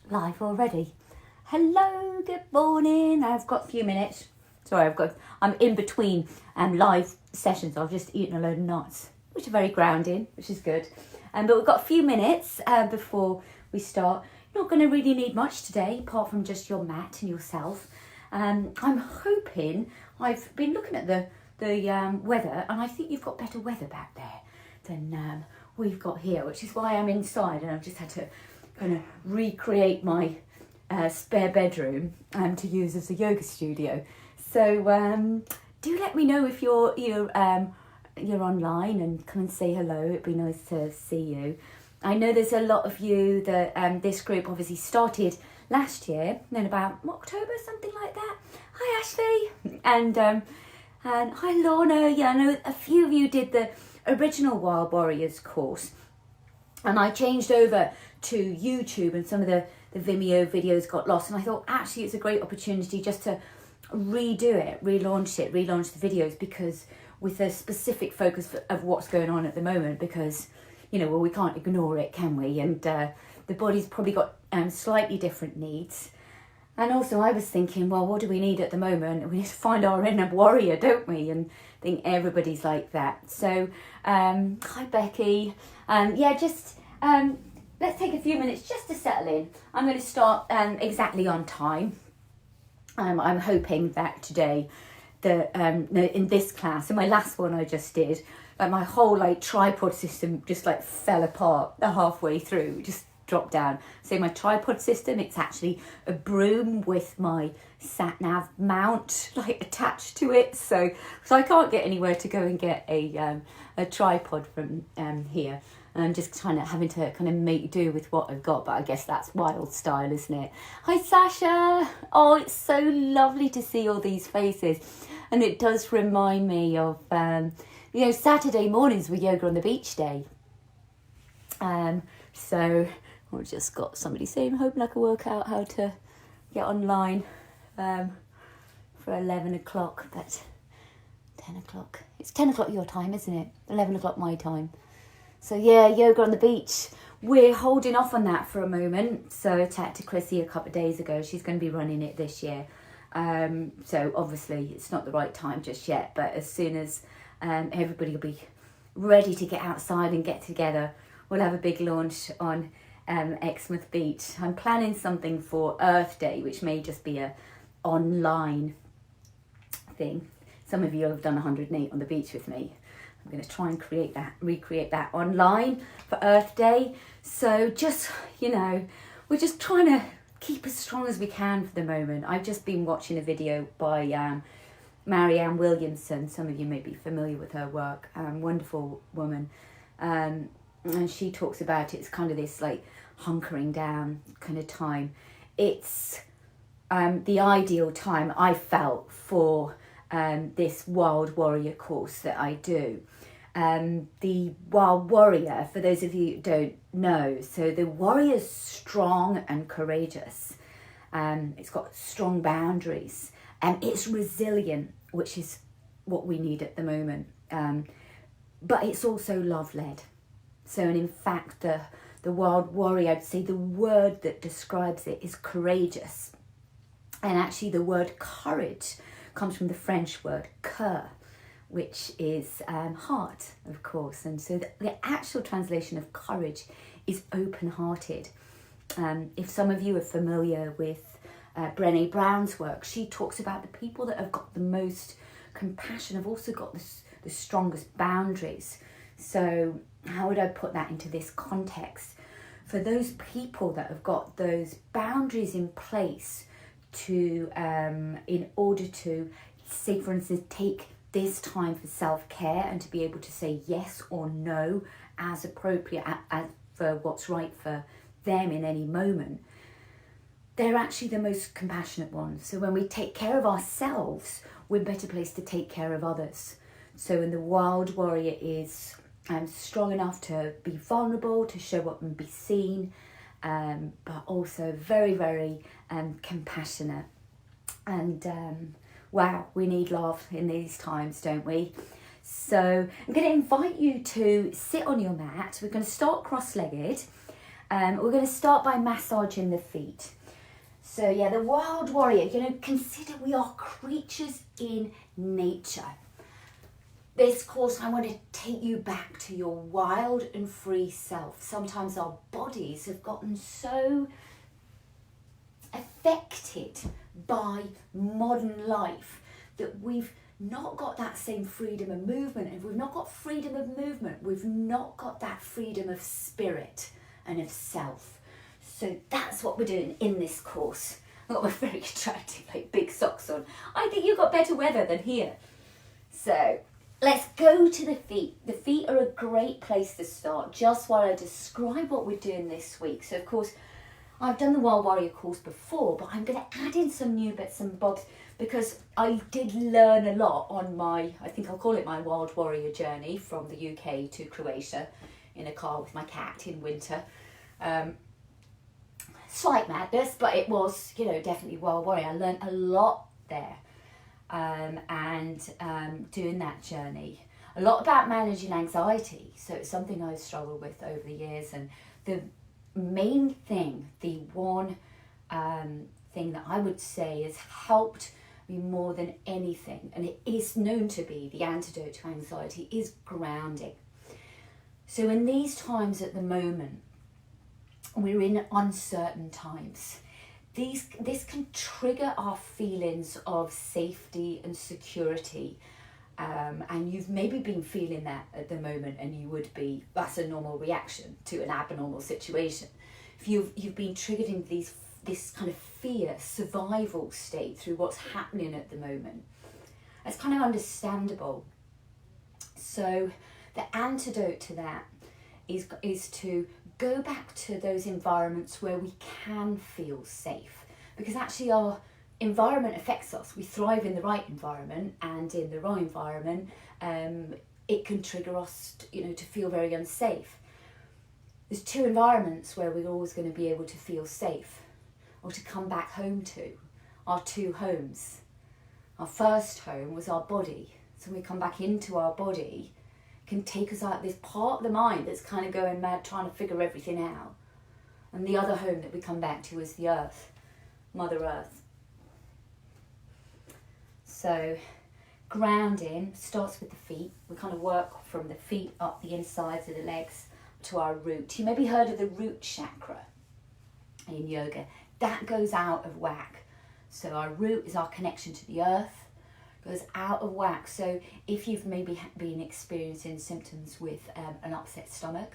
Live already. Hello, good morning. I've got a few minutes. Sorry, I'm in between live sessions. I've just eaten a load of nuts, which are very grounding, which is good. But we've got a few minutes before we start. You're not going to really need much today, apart from just your mat and yourself. I'm hoping, I've been looking at the weather, and I think you've got better weather back there than we've got here, which is why I'm inside, and I've just had to kind of recreate my spare bedroom to use as a yoga studio. So do let me know if you're online and come and say hello. It'd be nice to see you. I know there's a lot of you that this group obviously started last year, in about October, something like that. Hi Ashley, and hi Lorna. Yeah, I know a few of you did the original Wild Warriors course, and I changed over to YouTube, and some of the Vimeo videos got lost, and I thought actually it's a great opportunity just to redo it, relaunch the videos, because with a specific focus of what's going on at the moment, because we can't ignore it, can we? And the body's probably got slightly different needs. And also I was thinking, well, what do we need at the moment? We need to find our inner warrior, don't we? And I think everybody's like that. So hi Becky. Let's take a few minutes just to settle in. I'm going to start exactly on time. I'm hoping that today, in this class, in my last one I just did, my whole tripod system just fell apart halfway through, just dropped down. So my tripod system, it's actually a broom with my sat nav mount attached to it. So I can't get anywhere to go and get a tripod from here. And I'm just having to make do with what I've got, but I guess that's wild style, isn't it? Hi Sasha! Oh, it's so lovely to see all these faces. And it does remind me of, Saturday mornings were yoga on the beach day. So I've just got somebody saying, I'm hoping I can work out how to get online for 11 o'clock, but 10 o'clock. It's 10 o'clock your time, isn't it? 11 o'clock my time. So yeah, yoga on the beach. We're holding off on that for a moment. So I chatted to Chrissy a couple of days ago. She's going to be running it this year. So obviously it's not the right time just yet. But as soon as everybody will be ready to get outside and get together, we'll have a big launch on Exmouth Beach. I'm planning something for Earth Day, which may just be a online thing. Some of you have done 108 on the beach with me. I'm going to try and recreate that online for Earth Day. So just, we're just trying to keep as strong as we can for the moment. I've just been watching a video by Marianne Williamson. Some of you may be familiar with her work. Wonderful woman. And she talks about it's kind of this hunkering down kind of time. It's the ideal time I felt for this Wild Warrior course that I do. The Wild Warrior, for those of you who don't know, so the warrior's strong and courageous. It's got strong boundaries, and it's resilient, which is what we need at the moment. But it's also love-led. So, and in fact, the Wild Warrior, I'd say the word that describes it is courageous. And actually the word courage comes from the French word cœur, which is heart, of course. And so the actual translation of courage is open-hearted. If some of you are familiar with Brené Brown's work, she talks about the people that have got the most compassion have also got the strongest boundaries. So how would I put that into this context? For those people that have got those boundaries in place to, in order to, say for instance, take this time for self-care and to be able to say yes or no as appropriate as for what's right for them in any moment, they're actually the most compassionate ones. So when we take care of ourselves, we're better placed to take care of others. So when the Wild Warrior is strong enough to be vulnerable, to show up and be seen, but also very, very compassionate. And wow, we need love in these times, don't we? So I'm going to invite you to sit on your mat. We're going to start cross-legged, We're going to start by massaging the feet. So yeah, the wild warrior, consider we are creatures in nature. This course, I want to take you back to your wild and free self. Sometimes our bodies have gotten so affected by modern life that we've not got that same freedom of movement. And if we've not got freedom of movement, we've not got that freedom of spirit and of self. So that's what we're doing in this course. I've got my very attractive, big socks on. I think you've got better weather than here. So let's go to the feet. The feet are a great place to start, just while I describe what we're doing this week. So of course, I've done the Wild Warrior course before, but I'm going to add in some new bits and bobs because I did learn a lot on my, I think I'll call it my Wild Warrior journey from the UK to Croatia in a car with my cat in winter. Slight madness, but it was, definitely Wild Warrior. I learned a lot there. Doing that journey, a lot about managing anxiety. So it's something I've struggled with over the years, and the main thing, the one thing that I would say has helped me more than anything, and it is known to be the antidote to anxiety, is grounding. So in these times at the moment, we're in uncertain times. This can trigger our feelings of safety and security, and you've maybe been feeling that at the moment, and that's a normal reaction to an abnormal situation. If you've been triggered in this kind of fear, survival state through what's happening at the moment, that's kind of understandable. So the antidote to that is to go back to those environments where we can feel safe, because actually our environment affects us. We thrive in the right environment, and in the wrong environment, it can trigger us to feel very unsafe. There's two environments where we're always going to be able to feel safe or to come back home to, our two homes. Our first home was our body. So when we come back into our body, can take us out this part of the mind that's kind of going mad trying to figure everything out. And the other home that we come back to is the earth, Mother Earth. So grounding starts with the feet. We kind of work from the feet up the insides of the legs to our root. You maybe heard of the root chakra in yoga. That goes out of whack. So our root is our connection to the earth. Goes out of whack. So if you've maybe been experiencing symptoms with an upset stomach,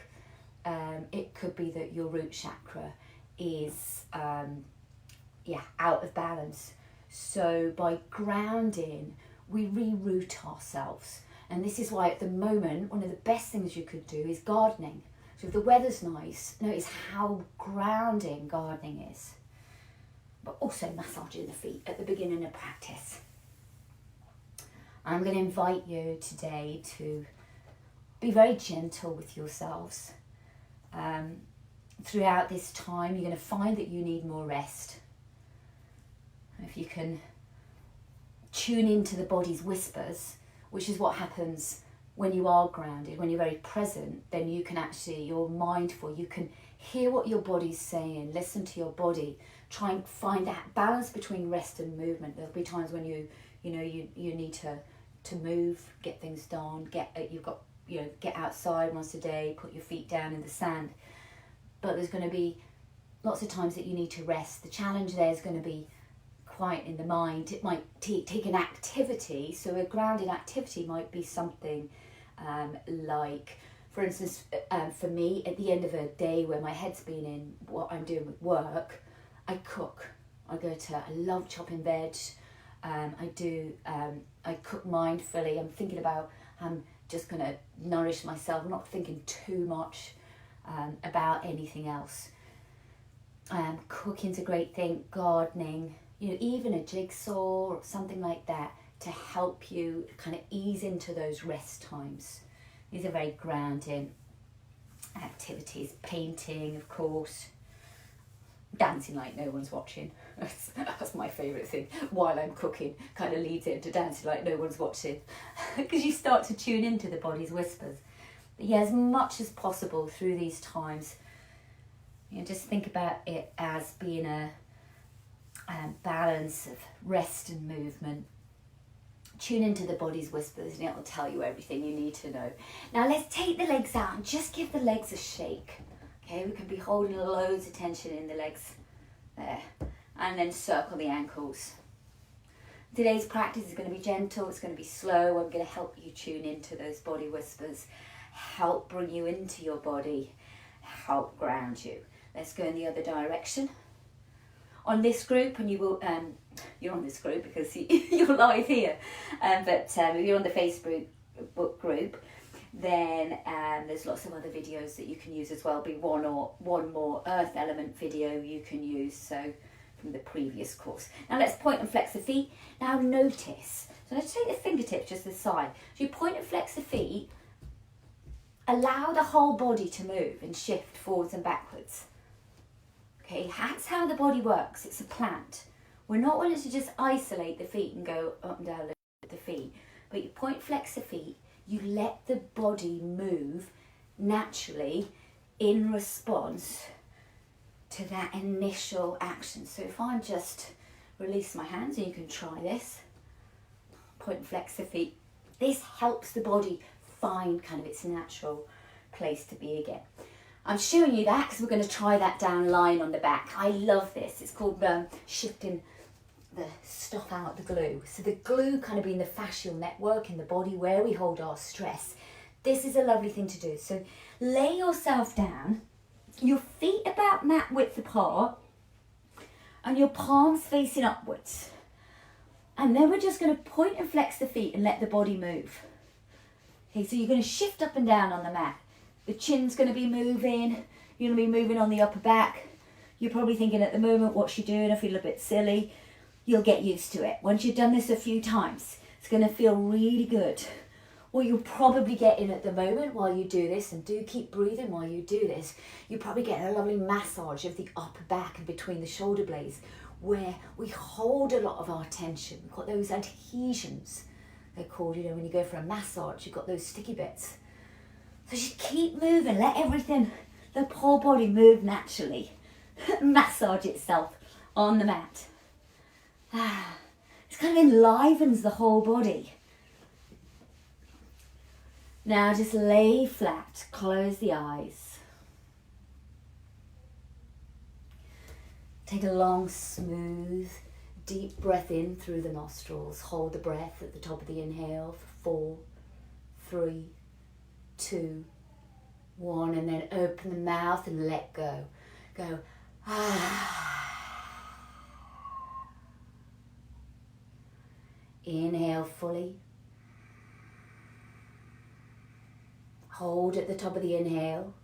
it could be that your root chakra is out of balance. So by grounding, we reroute ourselves, and this is why at the moment one of the best things you could do is gardening. So if the weather's nice, notice how grounding gardening is, but also massaging the feet at the beginning of practice. I'm going to invite you today to be very gentle with yourselves. Throughout this time, you're going to find that you need more rest. If you can tune into the body's whispers, which is what happens when you are grounded, when you're very present, then you can you're mindful, you can hear what your body's saying, listen to your body, try and find that balance between rest and movement. There'll be times when you need to move, get things done, get outside once a day, put your feet down in the sand. But there's going to be lots of times that you need to rest. The challenge there is going to be quiet in the mind. It might take an activity. So a grounded activity might be something like, for instance, for me, at the end of a day where my head's been in what I'm doing with work, I cook. I love chopping veg. I cook mindfully. I'm thinking about, I'm just going to nourish myself. I'm not thinking too much about anything else. Cooking's a great thing, gardening, even a jigsaw or something like that to help you kind of ease into those rest times. These are very grounding activities. Painting, of course. Dancing like no one's watching. That's my favourite thing. While I'm cooking, kind of leads into dancing like no one's watching. Because you start to tune into the body's whispers. But yeah, as much as possible through these times, You know, just think about it as being a balance of rest and movement. Tune into the body's whispers and it will tell you everything you need to know. Now let's take the legs out and just give the legs a shake. Okay, we can be holding loads of tension in the legs there. And then circle the ankles. Today's practice is going to be gentle, it's going to be slow. I'm going to help you tune into those body whispers, help bring you into your body, help ground you. Let's go in the other direction. On this group, and you will, you're on this group because you're live here, but if you're on the Facebook group, then there's lots of other videos that you can use as well. Be one more earth element video you can use, so from the previous course. Now let's point and flex the feet. Now notice, so let's take the fingertips just this side. So you point and flex the feet, allow the whole body to move and shift forwards and backwards. Okay, that's how the body works. It's a plant. We're not wanting to just isolate the feet and go up and down with the feet, but you point, flex the feet, you let the body move naturally in response to that initial action. So if I just release my hands, and you can try this, point and flex the feet, this helps the body find kind of its natural place to be again. I'm showing you that because we're going to try that down line on the back. I love this. It's called shifting the stuff out, the glue. So the glue kind of being the fascial network in the body where we hold our stress. This is a lovely thing to do. So lay yourself down, your feet about mat width apart, and your palms facing upwards. And then we're just going to point and flex the feet and let the body move. Okay, so you're going to shift up and down on the mat. The chin's going to be moving, you're going to be moving on the upper back. You're probably thinking at the moment, what's she doing? I feel a bit silly. You'll get used to it. Once you've done this a few times, it's going to feel really good. What you'll probably get in at the moment while you do this, and do keep breathing while you do this, you probably get a lovely massage of the upper back and between the shoulder blades, where we hold a lot of our tension. We've got those adhesions, they're called, you know, when you go for a massage, you've got those sticky bits. So just keep moving, let everything, the whole body move naturally. Massage itself on the mat. It kind of enlivens the whole body. Now just lay flat, close the eyes. Take a long, smooth, deep breath in through the nostrils. Hold the breath at the top of the inhale for 4, 3, 2, 1, and then open the mouth and let go. Go. Inhale fully. Hold at the top of the inhale.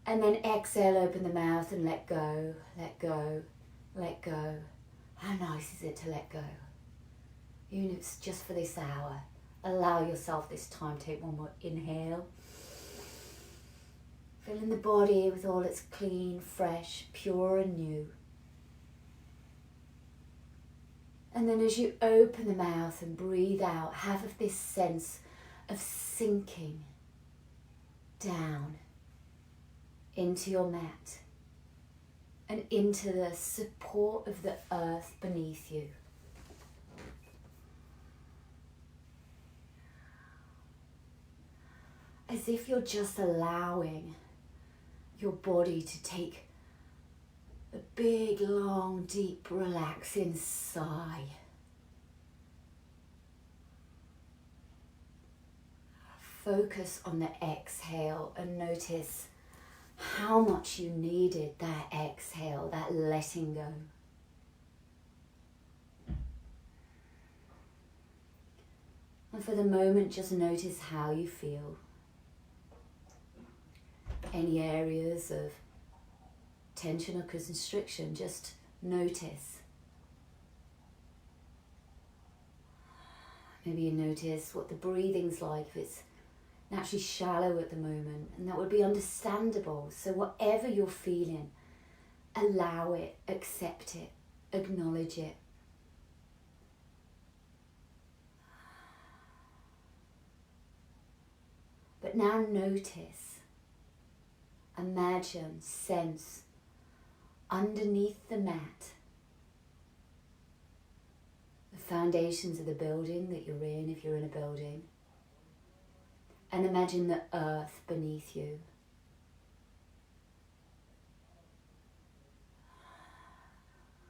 And then exhale, open the mouth and let go, let go, let go. How nice is it to let go? Even if it's just for this hour. Allow yourself this time. Take one more inhale. Filling the body with all its clean, fresh, pure and new. And then as you open the mouth and breathe out, have this sense of sinking down into your mat and into the support of the earth beneath you. As if you're just allowing your body to take a big, long, deep, relaxing sigh. Focus on the exhale and notice how much you needed that exhale, that letting go. And for the moment, just notice how you feel. Any areas of tension or constriction, just notice. Maybe you notice what the breathing's like, if it's naturally shallow at the moment, and that would be understandable. So whatever you're feeling, allow it, accept it, acknowledge it. But now notice imagine, sense underneath the mat the foundations of the building that you're in, if you're in a building, and imagine the earth beneath you.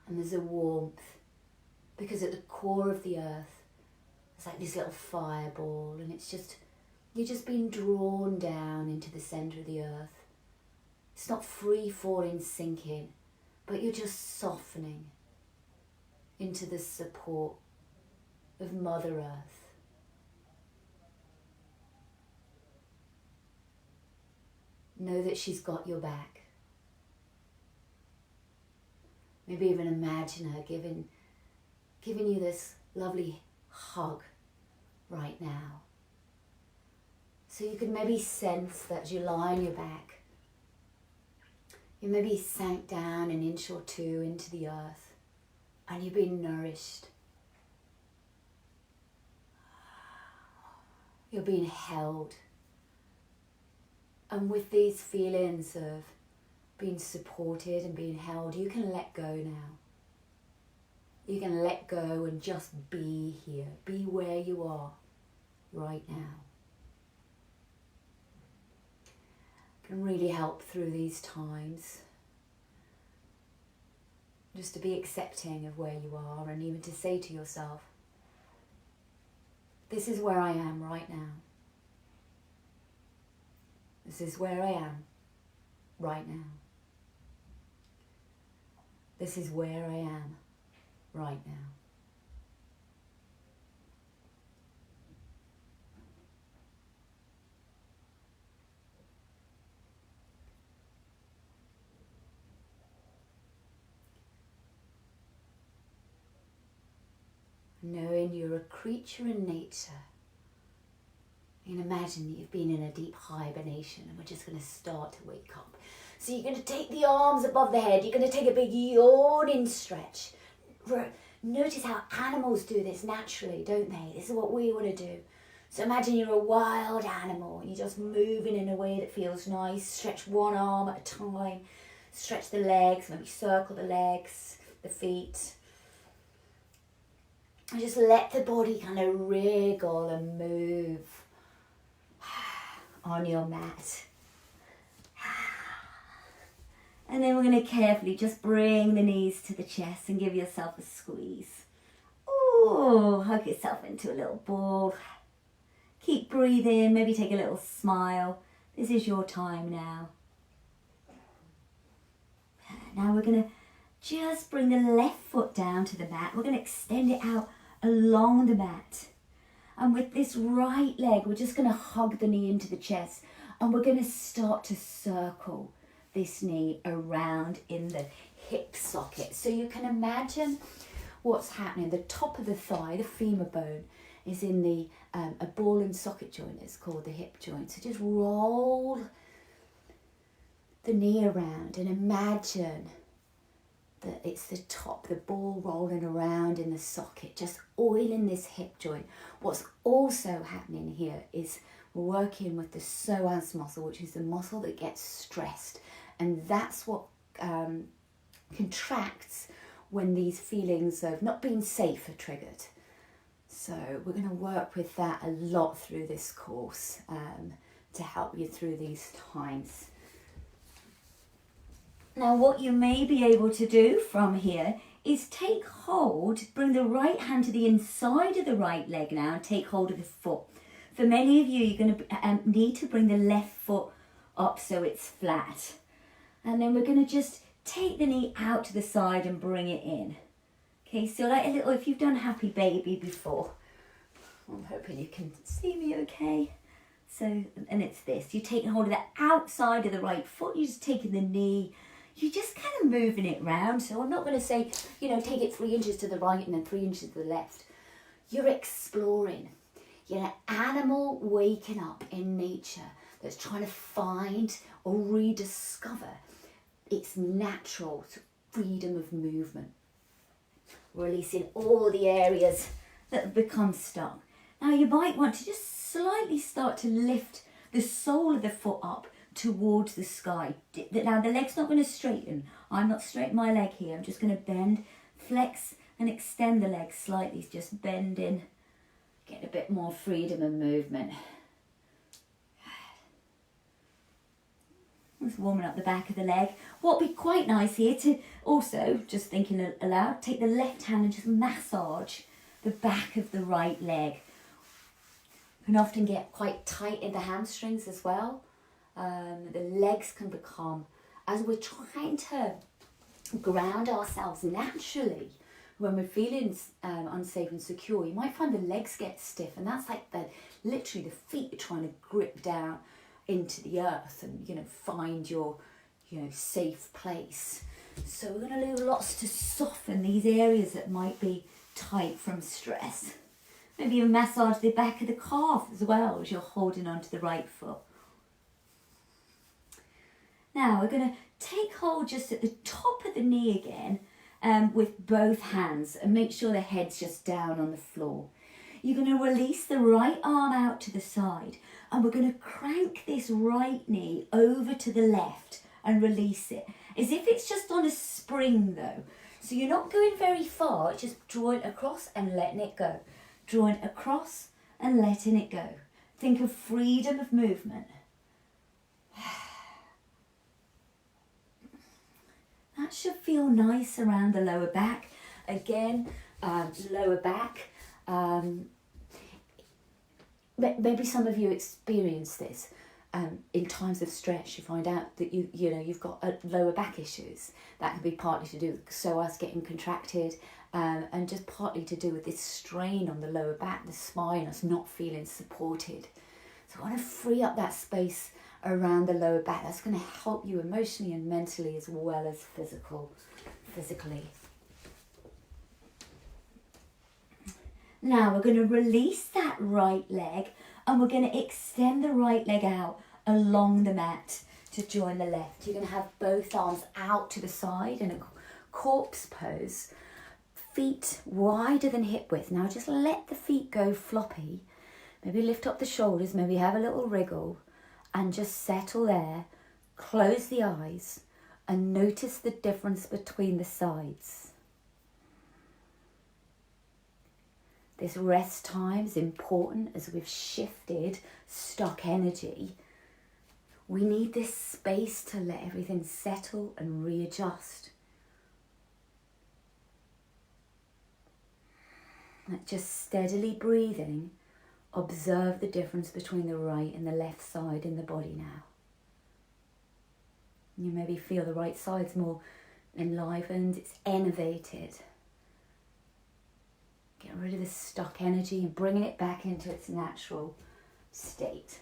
And there's a warmth, because at the core of the earth, it's like this little fireball, and it's just, you're just being drawn down into the centre of the earth. It's not free falling, sinking, but you're just softening into the support of Mother Earth. Know that she's got your back. Maybe even imagine her giving you this lovely hug right now. So you can maybe sense that as you lie on your back, you maybe sank down an inch or two into the earth and you've been nourished. You're being held. And with these feelings of being supported and being held, you can let go now. You can let go and just be here. Be where you are right now. Can really help through these times. Just to be accepting of where you are, and even to say to yourself, this is where I am right now. This is where I am right now. This is where I am right now. Knowing you're a creature in nature. And imagine that you've been in a deep hibernation and we're just going to start to wake up. So you're going to take the arms above the head. You're going to take a big yawning stretch. Notice how animals do this naturally, don't they? This is what we want to do. So imagine you're a wild animal and you're just moving in a way that feels nice. Stretch one arm at a time. Stretch the legs, maybe circle the legs, the feet. And just let the body kind of wriggle and move on your mat. And then we're going to carefully just bring the knees to the chest and give yourself a squeeze. Ooh, hug yourself into a little ball. Keep breathing, maybe take a little smile. This is your time now. Now we're going to just bring the left foot down to the mat. We're going to extend it out along the mat. And with this right leg, we're just going to hug the knee into the chest. And we're going to start to circle this knee around in the hip socket. So you can imagine what's happening. The top of the thigh, the femur bone, is in the a ball and socket joint. It's called the hip joint. So just roll the knee around and imagine that it's the top, the ball rolling around in the socket, just oiling this hip joint. What's also happening here is we're working with the psoas muscle, which is the muscle that gets stressed. And that's what contracts when these feelings of not being safe are triggered. So we're going to work with that a lot through this course to help you through these times. Now what you may be able to do from here is take hold, bring the right hand to the inside of the right leg now and take hold of the foot. For many of you, you're going to need to bring the left foot up so it's flat. And then we're going to just take the knee out to the side and bring it in. Okay, so like a little, if you've done Happy Baby before, I'm hoping you can see me okay. So, and it's this, you're taking hold of the outside of the right foot, you're just taking the knee, you're just kind of moving it round. So I'm not going to say, take it 3 inches to the right and then 3 inches to the left. You're exploring. You're an animal waking up in nature that's trying to find or rediscover its natural freedom of movement. Releasing all the areas that have become stuck. Now you might want to just slightly start to lift the sole of the foot up towards the sky. Now the leg's not going to straighten. I'm not straightening my leg here. I'm just going to bend, flex and extend the leg slightly. Just bending, get a bit more freedom and movement. Just warming up the back of the leg. What would be quite nice here to also, just thinking aloud, take the left hand and just massage the back of the right leg. You can often get quite tight in the hamstrings as well. The legs can become, as we're trying to ground ourselves naturally, when we're feeling unsafe and secure, you might find the legs get stiff, and that's like literally the feet are trying to grip down into the earth and, you know, find your, you know, safe place. So we're going to do lots to soften these areas that might be tight from stress. Maybe even massage the back of the calf as well as you're holding onto the right foot. Now we're going to take hold just at the top of the knee again with both hands, and make sure the head's just down on the floor. You're going to release the right arm out to the side, and we're going to crank this right knee over to the left and release it, as if it's just on a spring though. So you're not going very far, just drawing across and letting it go. Drawing across and letting it go. Think of freedom of movement. That should feel nice around the lower back. Again, lower back. Maybe some of you experience this in times of stress. You find out that you've got lower back issues. That can be partly to do with psoas getting contracted, and just partly to do with this strain on the lower back, the spine, us not feeling supported. So I want to free up that space around the lower back. That's going to help you emotionally and mentally as well as physically. Now we're going to release that right leg, and we're going to extend the right leg out along the mat to join the left. You're going to have both arms out to the side in a corpse pose, feet wider than hip width. Now just let the feet go floppy. Maybe lift up the shoulders, maybe have a little wriggle, and just settle there. Close the eyes and notice the difference between the sides. This rest time is important as we've shifted stuck energy. We need this space to let everything settle and readjust. Like just steadily breathing, observe the difference between the right and the left side in the body now. You maybe feel the right side's more enlivened, it's enervated. Getting rid of this stuck energy and bringing it back into its natural state.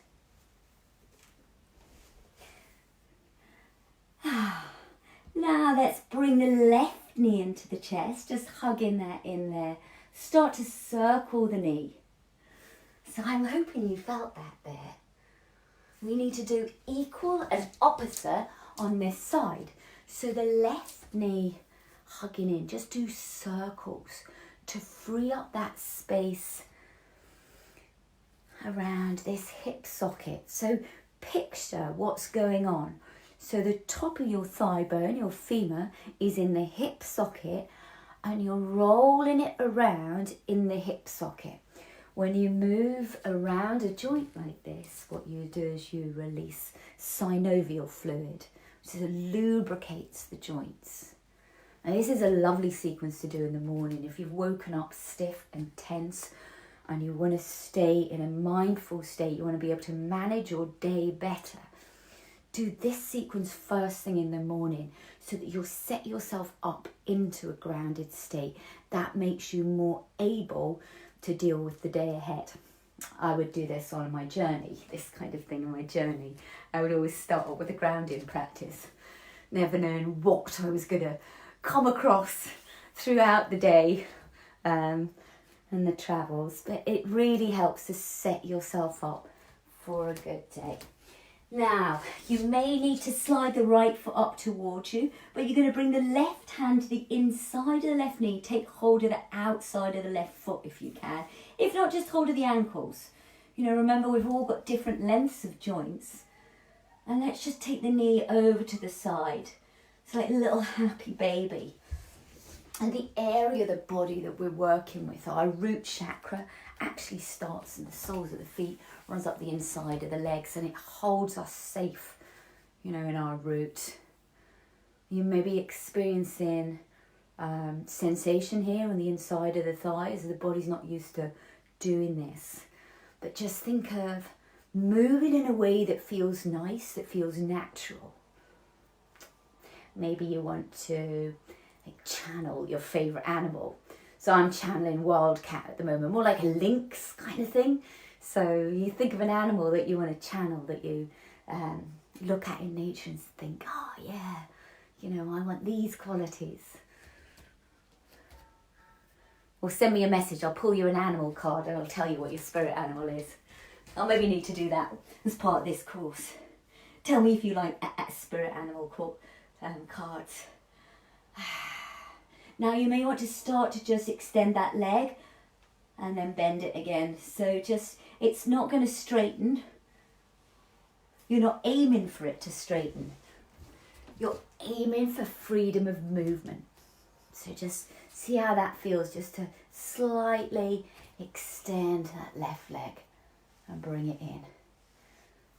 Now let's bring the left knee into the chest, just hugging that in there. Start to circle the knee. So I'm hoping you felt that there. We need to do equal and opposite on this side. So the left knee hugging in, just do circles to free up that space around this hip socket. So picture what's going on. So the top of your thigh bone, your femur, is in the hip socket, and you're rolling it around in the hip socket. When you move around a joint like this, what you do is you release synovial fluid, which lubricates the joints. Now this is a lovely sequence to do in the morning. If you've woken up stiff and tense and you want to stay in a mindful state, you want to be able to manage your day better, do this sequence first thing in the morning so that you'll set yourself up into a grounded state. That makes you more able to deal with the day ahead. I would do this on my journey, this kind of thing on my journey. I would always start with a grounding practice, never knowing what I was going to come across throughout the day and the travels. But it really helps to set yourself up for a good day. Now, you may need to slide the right foot up towards you, but you're going to bring the left hand to the inside of the left knee. Take hold of the outside of the left foot if you can. If not, just hold of the ankles. You know, remember we've all got different lengths of joints. And let's just take the knee over to the side. It's like a little happy baby. And the area of the body that we're working with, our root chakra, actually starts in the soles of the feet, runs up the inside of the legs, and it holds us safe, you know, in our root. You may be experiencing sensation here on the inside of the thighs. The body's not used to doing this. But just think of moving in a way that feels nice, that feels natural. Maybe you want to channel your favourite animal. So I'm channeling wildcat at the moment, more like a lynx kind of thing. So you think of an animal that you want to channel, that you look at in nature and think, oh yeah, you know, I want these qualities. Or send me a message, I'll pull you an animal card and I'll tell you what your spirit animal is. I'll maybe need to do that as part of this course. Tell me if you like spirit animal cards. Now you may want to start to just extend that leg and then bend it again. So just, it's not going to straighten. You're not aiming for it to straighten. You're aiming for freedom of movement. So just see how that feels, just to slightly extend that left leg and bring it in.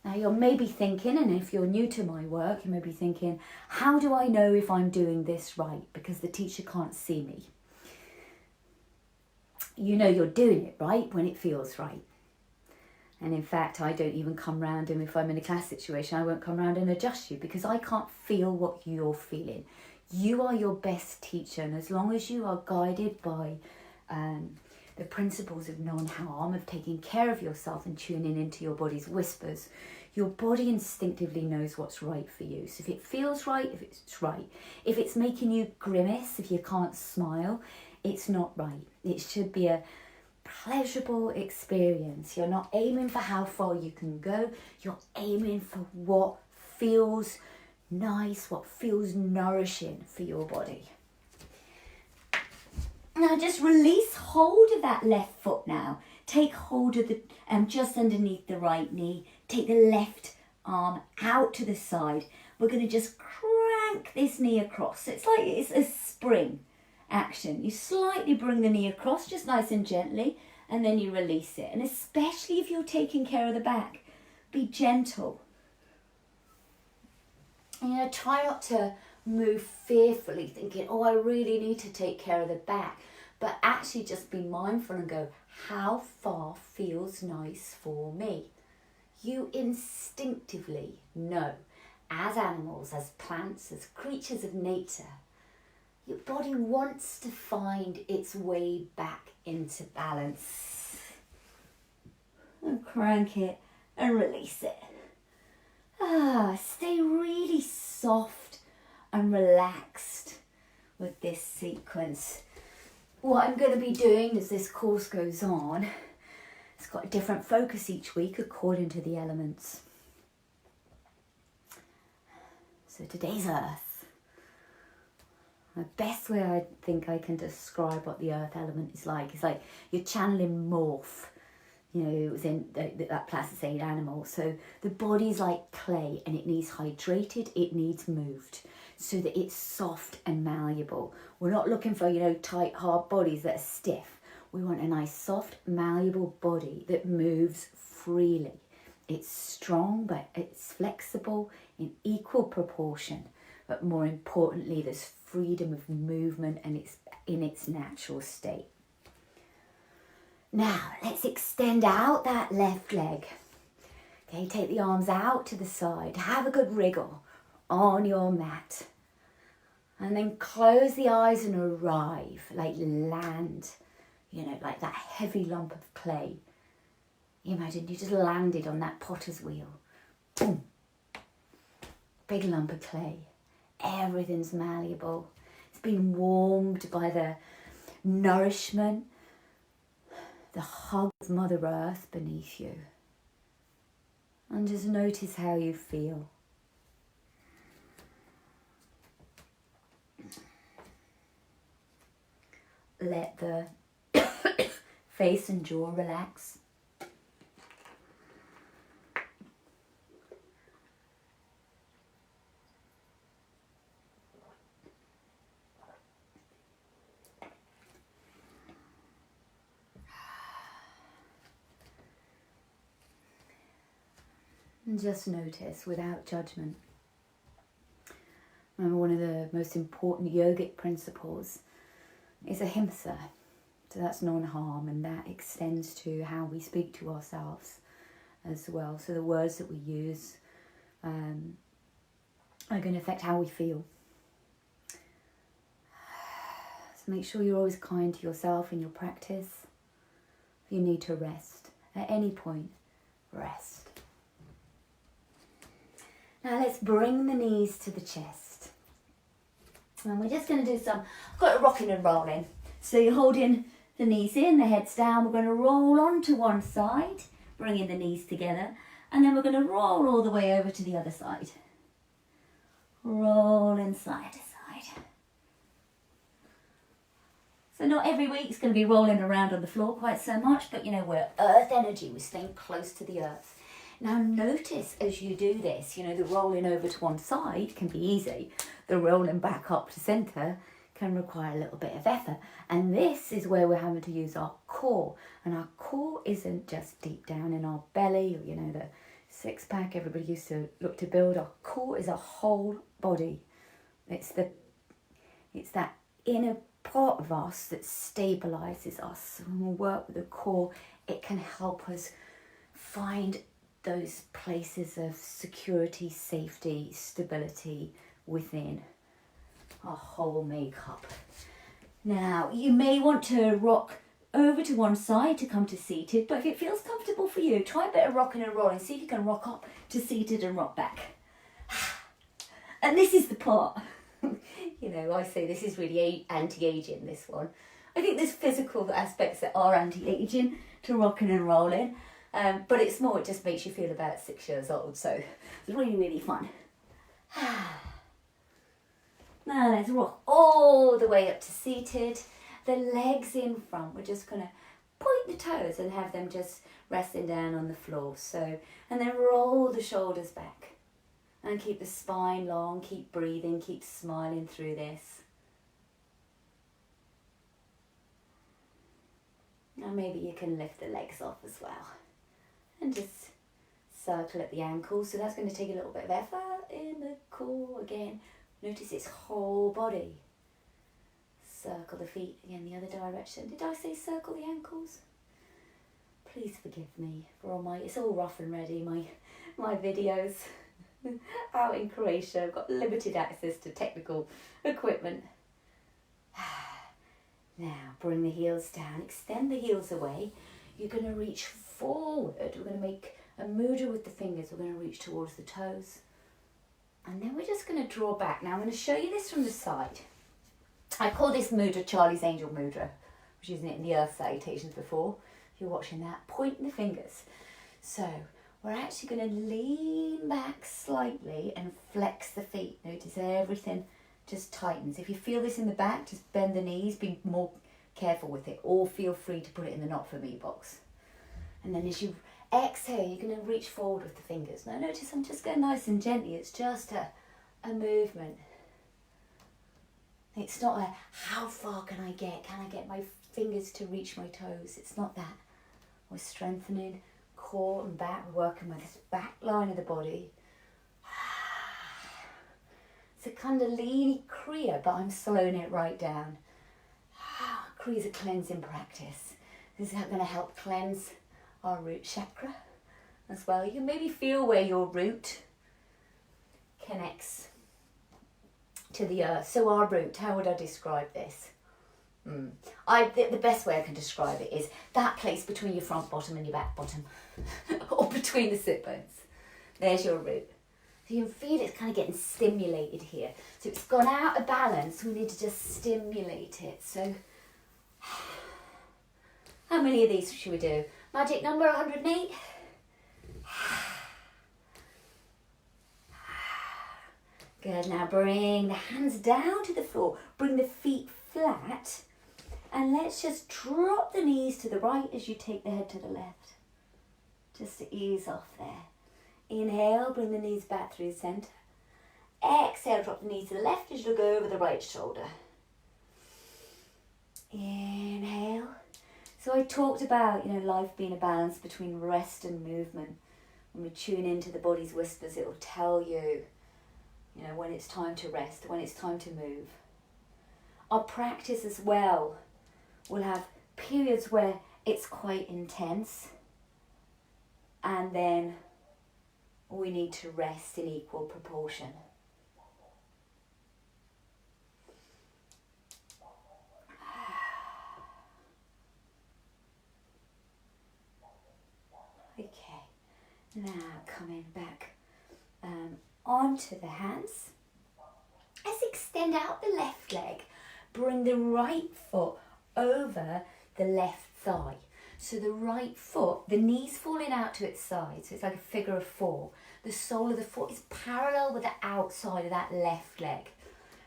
Now you're maybe thinking, and if you're new to my work, you may be thinking, how do I know if I'm doing this right? Because the teacher can't see me. You know you're doing it right when it feels right. And in fact, I don't even come round, and if I'm in a class situation, I won't come round and adjust you because I can't feel what you're feeling. You are your best teacher, and as long as you are guided by the principles of non-harm, of taking care of yourself and tuning into your body's whispers, your body instinctively knows what's right for you. So if it feels right, if it's right. If it's making you grimace, if you can't smile, it's not right. It should be a pleasurable experience. You're not aiming for how far you can go. You're aiming for what feels nice, what feels nourishing for your body. Now just release hold of that left foot now. Take hold of the, just underneath the right knee. Take the left arm out to the side. We're going to just crank this knee across. So it's like it's a spring action. You slightly bring the knee across, just nice and gently, and then you release it. And especially if you're taking care of the back, be gentle. And, you know, try not to move fearfully, thinking, oh, I really need to take care of the back. But actually just be mindful and go, how far feels nice for me? You instinctively know, as animals, as plants, as creatures of nature, your body wants to find its way back into balance. And crank it and release it. Stay really soft and relaxed with this sequence. What I'm going to be doing as this course goes on, it's got a different focus each week according to the elements. So today's Earth. The best way I think I can describe what the Earth element is like you're channeling morph. You know, it was in that plasticine animal. So the body's like clay and it needs hydrated, it needs moved so that it's soft and malleable. We're not looking for, you know, tight, hard bodies that are stiff. We want a nice, soft, malleable body that moves freely. It's strong, but it's flexible in equal proportion. But more importantly, there's freedom of movement and it's in its natural state. Now, let's extend out that left leg. Okay, take the arms out to the side. Have a good wriggle on your mat. And then close the eyes and arrive, like land, you know, like that heavy lump of clay. Imagine you just landed on that potter's wheel. Boom. Big lump of clay. Everything's malleable. It's been warmed by the nourishment, the hug of Mother Earth beneath you. And just notice how you feel. Let the face and jaw relax. And just notice without judgment. Remember, one of the most important yogic principles is ahimsa. So that's non-harm, and that extends to how we speak to ourselves as well. So the words that we use are going to affect how we feel. So make sure you're always kind to yourself in your practice. You need to rest. At any point, rest. Now let's bring the knees to the chest. And we're just going to do some, I've got a rocking and rolling. So you're holding the knees in, the head's down. We're going to roll onto one side, bringing the knees together. And then we're going to roll all the way over to the other side. Rolling side to side. So not every week's going to be rolling around on the floor quite so much, but you know, we're earth energy, we're staying close to the earth. Now notice as you do this, you know, the rolling over to one side can be easy. The rolling back up to centre can require a little bit of effort. And this is where we're having to use our core. And our core isn't just deep down in our belly, or, you know, the six pack everybody used to look to build. Our core is a whole body. It's that inner part of us that stabilizes us. When we work with the core, it can help us find those places of security, safety, stability within our whole makeup. Now, you may want to rock over to one side to come to seated, but if it feels comfortable for you, try a bit of rocking and rolling. See if you can rock up to seated and rock back. And this is the part, you know, I say this is really anti-aging, this one. I think there's physical aspects that are anti-aging to rocking and rolling, but it's more, it just makes you feel about 6 years old, so it's really, really fun. Now let's rock all the way up to seated. The legs in front, we're just going to point the toes and have them just resting down on the floor. So, and then roll the shoulders back. And keep the spine long, keep breathing, keep smiling through this. Now maybe you can lift the legs off as well. And just circle at the ankles. So that's going to take a little bit of effort in the core again. Notice its whole body. Circle the feet again the other direction. Did I say circle the ankles? Please forgive me for all it's all rough and ready, my videos. Out in Croatia, I've got limited access to technical equipment. Now, bring the heels down, extend the heels away. You're going to reach forward. We're going to make a mudra with the fingers. We're going to reach towards the toes. And then we're just going to draw back. Now, I'm going to show you this from the side. I call this mudra Charlie's Angel Mudra. I was using it in the Earth Salutations before. If you're watching that, point the fingers. So, we're actually going to lean back slightly and flex the feet. Notice everything just tightens. If you feel this in the back, just bend the knees, be more careful with it, or feel free to put it in the not for me box. And then as you exhale, you're going to reach forward with the fingers. Now notice I'm just going nice and gently. It's just a movement. It's not a how far can I get my fingers to reach my toes. It's not that. We're strengthening core and back, working with this back line of the body. It's a Kundalini Kriya, but I'm slowing it right down. Kriya is a cleansing practice. This is going to help cleanse our root chakra as well. You can maybe feel where your root connects to the earth. So our root, how would I describe this? The best way I can describe it is that place between your front bottom and your back bottom, or between the sit bones. There's your root. So you can feel it's kind of getting stimulated here. So it's gone out of balance. We need to just stimulate it. So how many of these should we do? Magic number 108. Good. Now bring the hands down to the floor. Bring the feet flat. And let's just drop the knees to the right as you take the head to the left. Just to ease off there. Inhale, bring the knees back through the centre. Exhale, drop the knees to the left as you look over the right shoulder. Inhale. So I talked about, life being a balance between rest and movement. When we tune into the body's whispers, it will tell you, you know, when it's time to rest, when it's time to move. Our practice as well will have periods where it's quite intense, and then we need to rest in equal proportion. Okay, now coming back onto the hands. Let's extend out the left leg. Bring the right foot over the left thigh. So the right foot, the knee's falling out to its side, so it's like a figure of four. The sole of the foot is parallel with the outside of that left leg.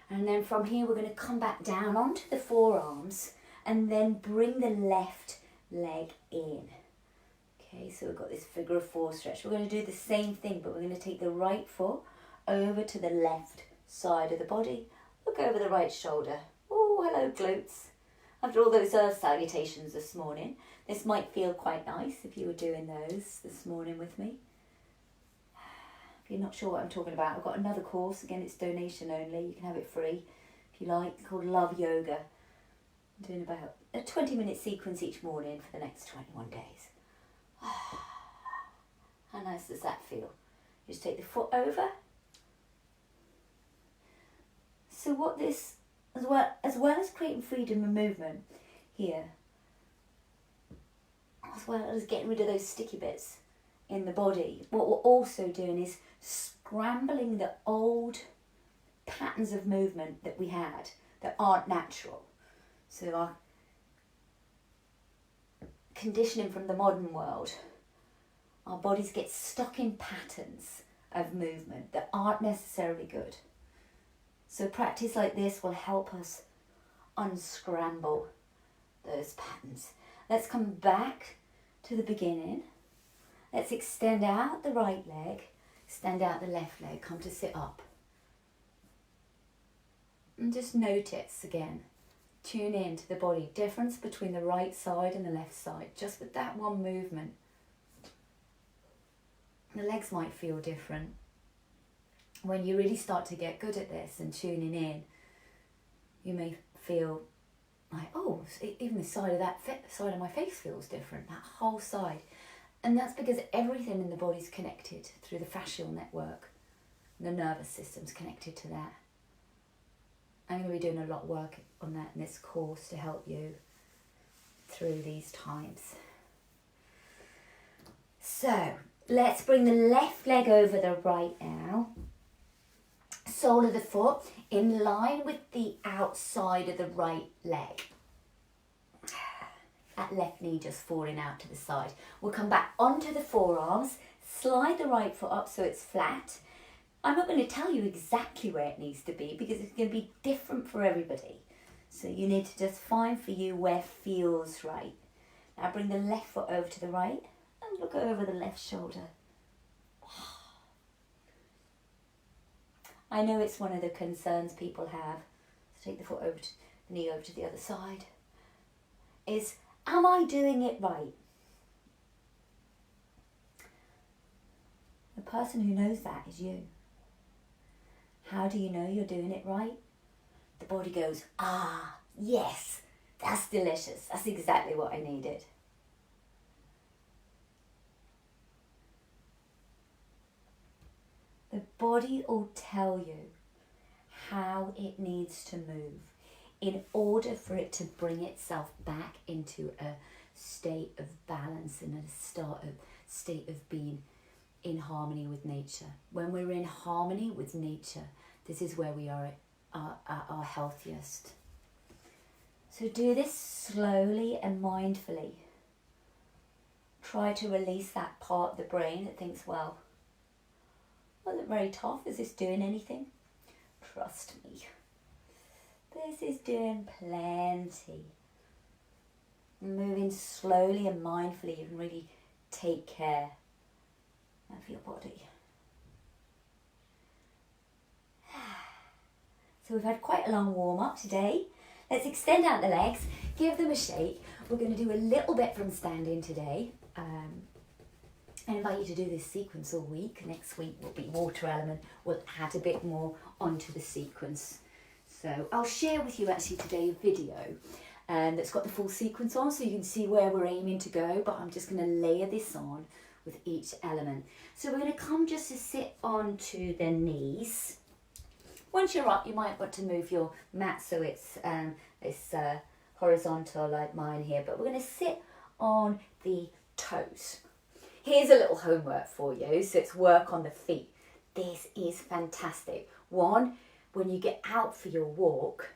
And then from here we're going to come back down onto the forearms and then bring the left leg in. Okay, so we've got this figure of four stretch. We're going to do the same thing, but we're going to take the right foot over to the left side of the body. Look over the right shoulder. Oh, hello glutes. After all those earth salutations this morning, this might feel quite nice if you were doing those this morning with me. If you're not sure what I'm talking about, I've got another course. Again, it's donation only. You can have it free if you like, called Love Yoga. I'm doing about a 20-minute sequence each morning for the next 21 days. How nice does that feel? You just take the foot over. So what this, as well as creating freedom and movement here, as well as getting rid of those sticky bits in the body, what we're also doing is scrambling the old patterns of movement that we had that aren't natural. So our conditioning from the modern world, our bodies get stuck in patterns of movement that aren't necessarily good. So practice like this will help us unscramble those patterns. Let's come back to the beginning. Let's extend out the right leg, extend out the left leg, come to sit up. And just notice again, tune in to the body, difference between the right side and the left side, just with that one movement. The legs might feel different. When you really start to get good at this and tuning in, you may feel like, oh, even the side of my face feels different, that whole side. And that's because everything in the body's connected through the fascial network. The nervous system's connected to that. I'm going to be doing a lot of work on that in this course to help you through these times. So, let's bring the left leg over the right now. Sole of the foot in line with the outside of the right leg. That left knee just falling out to the side. We'll come back onto the forearms, slide the right foot up so it's flat. I'm not going to tell you exactly where it needs to be because it's going to be different for everybody. So you need to just find for you where feels right. Now bring the left foot over to the right and look over the left shoulder. I know it's one of the concerns people have. So take the foot over to the knee over to the other side. Is, am I doing it right? The person who knows that is you. How do you know you're doing it right? The body goes, ah, yes, that's delicious. That's exactly what I needed. The body will tell you how it needs to move in order for it to bring itself back into a state of balance and a state of being in harmony with nature. When we're in harmony with nature, this is where we are at our healthiest. So do this slowly and mindfully. Try to release that part of the brain that thinks, well, wasn't very tough. Is this doing anything? Trust me. This is doing plenty. Moving slowly and mindfully, you can really take care of your body. So we've had quite a long warm up today. Let's extend out the legs, give them a shake. We're going to do a little bit from standing today. I invite you to do this sequence all week. Next week will be water element. We'll add a bit more onto the sequence. So I'll share with you actually today a video that's got the full sequence on, so you can see where we're aiming to go, but I'm just going to layer this on with each element. So we're going to come just to sit onto the knees. Once you're up, you might want to move your mat so it's horizontal like mine here, but we're going to sit on the toes. Here's a little homework for you, so it's work on the feet. This is fantastic. One, when you get out for your walk,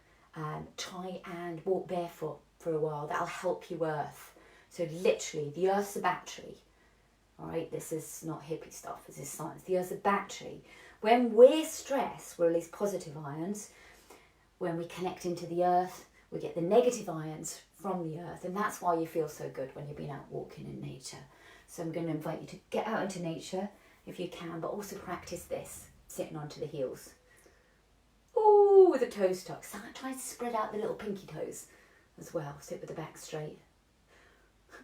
try and walk barefoot for a while. That'll help you earth. So literally, the earth's a battery. All right, this is not hippie stuff, this is science. The earth's a battery. When we're stressed, we release positive ions. When we connect into the earth, we get the negative ions from the earth, and that's why you feel so good when you've been out walking in nature. So I'm going to invite you to get out into nature if you can, but also practice this, sitting onto the heels. Ooh, with the toes tucked. So try to spread out the little pinky toes as well. Sit with the back straight.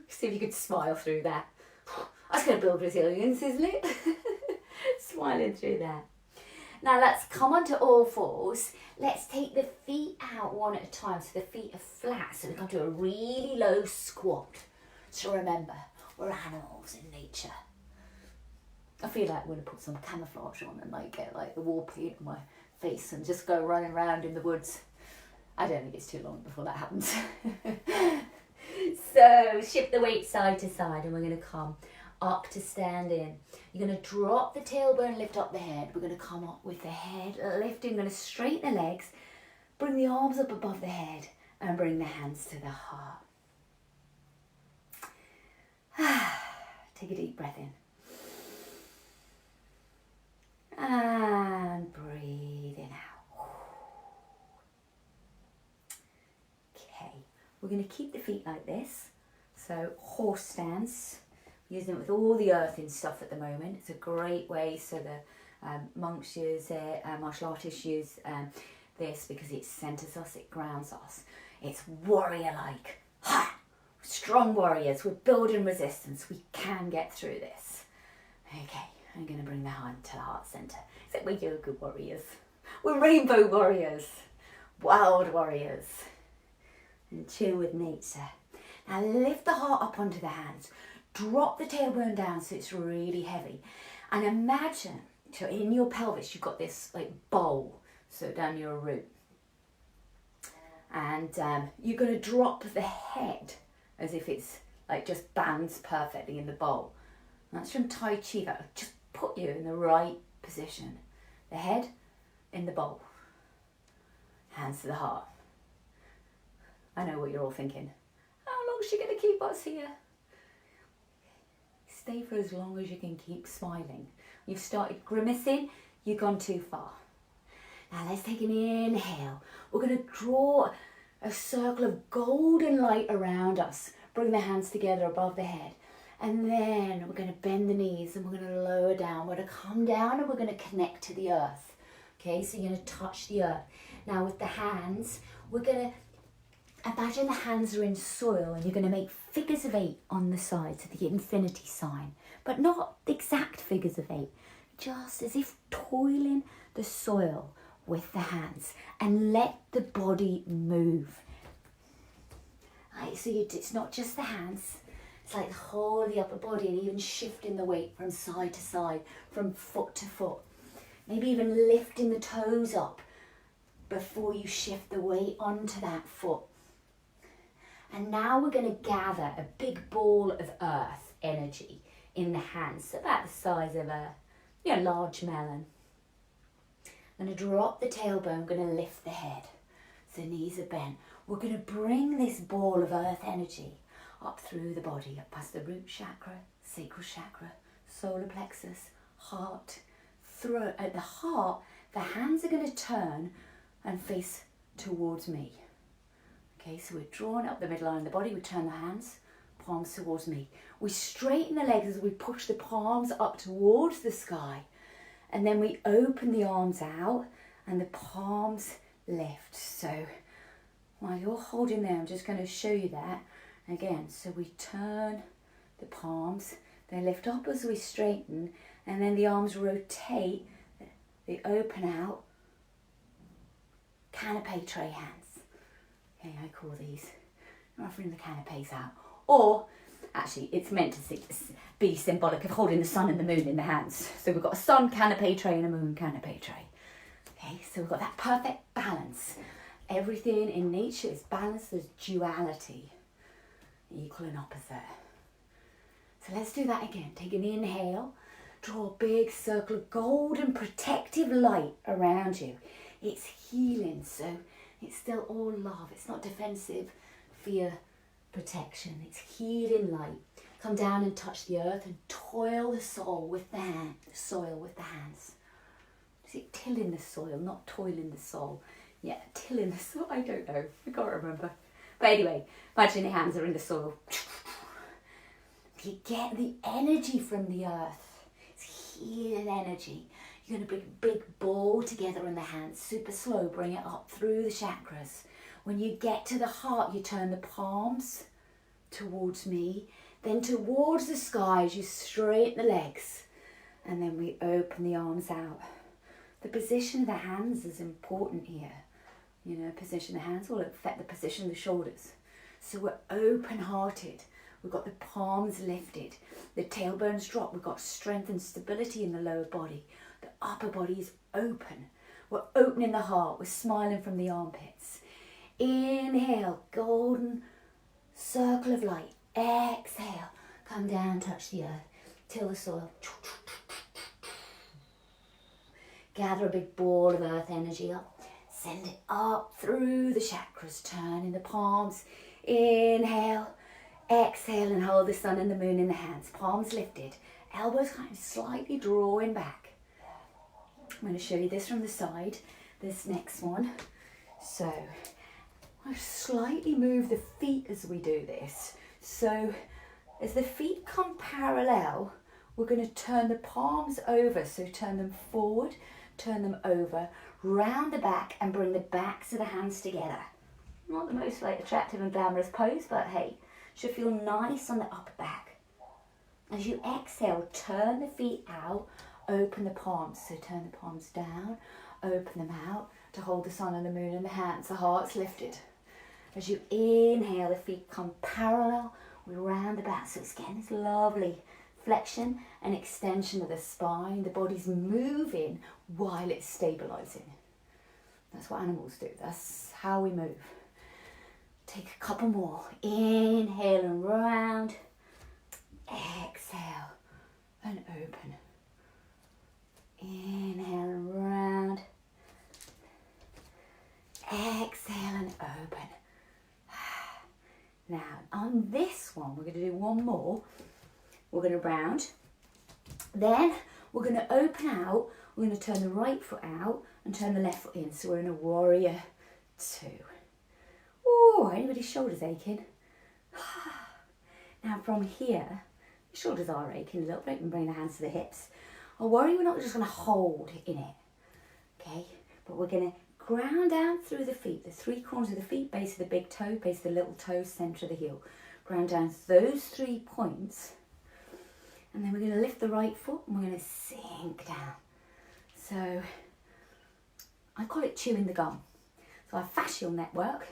See if you could smile through that. That's going to build resilience, isn't it? Smiling through that. Now let's come onto all fours. Let's take the feet out one at a time so the feet are flat. So we come to a really low squat. So remember, we're animals in nature. I feel like I'm going to put some camouflage on and like get like the war paint on my face and just go running around in the woods. I don't think it's too long before that happens. So shift the weight side to side and we're going to come up to stand in. You're going to drop the tailbone, lift up the head. We're going to come up with the head lifting. Going to straighten the legs, bring the arms up above the head and bring the hands to the heart. Take a deep breath in. And breathing out. Okay, we're going to keep the feet like this. So horse stance. Using it with all the earthing stuff at the moment. It's a great way, so the monks use it, martial artists use this because it centers us, it grounds us. It's warrior-like. Ha! Strong warriors, we're building resistance, we can get through this. Okay, I'm going to bring the hand to the heart center. Except we're yoga warriors. We're rainbow warriors. Wild warriors. And chill with nature. Now lift the heart up onto the hands. Drop the tailbone down so it's really heavy. And imagine, so in your pelvis, you've got this like bowl, so down your root. And you're going to drop the head as if it's like just balanced perfectly in the bowl. And that's from Tai Chi. That'll just put you in the right position. The head in the bowl. Hands to the heart. I know what you're all thinking. How long is she going to keep us here? Stay for as long as you can keep smiling. You've started grimacing, you've gone too far. Now let's take an inhale. We're going to draw a circle of golden light around us. Bring the hands together above the head. And then we're going to bend the knees and we're going to lower down. We're going to come down and we're going to connect to the earth. Okay, so you're going to touch the earth. Now with the hands, we're going to imagine the hands are in soil and you're going to make figures of 8 on the sides of the infinity sign, but not exact figures of 8, just as if toiling the soil with the hands and let the body move. Right, so it's not just the hands, it's like the whole of the upper body and even shifting the weight from side to side, from foot to foot. Maybe even lifting the toes up before you shift the weight onto that foot. And now we're going to gather a big ball of earth energy in the hands, about the size of a large melon. I'm going to drop the tailbone, I'm going to lift the head. So knees are bent. We're going to bring this ball of earth energy up through the body, up past the root chakra, sacral chakra, solar plexus, heart, throat. At the heart, the hands are going to turn and face towards me. Okay, so we're drawing up the midline of the body, we turn the hands, palms towards me. We straighten the legs as we push the palms up towards the sky. And then we open the arms out and the palms lift. So while you're holding there, I'm just going to show you that again. So we turn the palms, They lift up as we straighten, and then the arms rotate. They open out. Canapé tray hands. Okay, I call these. I'm offering the canapes out. Or, actually, it's meant to be symbolic of holding the sun and the moon in the hands. So we've got a sun canapé tray and a moon canapé tray. Okay, so we've got that perfect balance. Everything in nature is balanced. There's duality, equal and opposite. So let's do that again. Take an inhale. Draw a big circle of golden protective light around you. It's healing, so it's still all love. It's not defensive, fear, protection. It's healing light. Come down and touch the earth and toil the soil with the hands. Is it tilling the soil, not toiling the soul? Yeah, tilling the soil. I don't know. I can't remember. But anyway, imagine your hands are in the soil. You get the energy from the earth. It's healing energy. You're going to bring a big ball together in the hands, super slow, bring it up through the chakras. When you get to the heart, you turn the palms towards me, then towards the sky as you straighten the legs, and then we open the arms out. The position of the hands is important here. You know, position of the hands will affect the position of the shoulders. So we're open-hearted. We've got the palms lifted, the tailbones drop. We've got strength and stability in the lower body. The upper body is open. We're opening the heart. We're smiling from the armpits. Inhale, golden circle of light. Exhale, come down, touch the earth, till the soil. Gather a big ball of earth energy up. Send it up through the chakras, turning the palms. Inhale, exhale, and hold the sun and the moon in the hands. Palms lifted, elbows kind of slightly drawing back. I'm going to show you this from the side, this next one. So, I'll slightly move the feet as we do this. So, as the feet come parallel, we're going to turn the palms over. So, turn them forward, turn them over, round the back, and bring the backs of the hands together. Not the most attractive and glamorous pose, but hey, should feel nice on the upper back. As you exhale, turn the feet out, open the palms. So turn the palms down, open them out to hold the sun and the moon in the hands. The heart's lifted. As you inhale, the feet come parallel, we round the back. So it's getting this lovely flexion and extension of the spine. The body's moving while it's stabilising. That's what animals do. That's how we move. Take a couple more. Inhale and round. Exhale and open. Inhale and round. Exhale and open. Now, on this one, we're going to do one more. We're going to round. Then we're going to open out. We're going to turn the right foot out and turn the left foot in. So we're in a warrior 2. Oh, anybody's shoulders aching? Now from here, the shoulders are aching a little bit, and bring the hands to the hips. A warrior, we're not just going to hold in it, okay? But we're going to ground down through the feet, the 3 corners of the feet, base of the big toe, base of the little toe, centre of the heel. Ground down those 3 points, and then we're going to lift the right foot and we're going to sink down. So I call it chewing the gum. So our fascial network,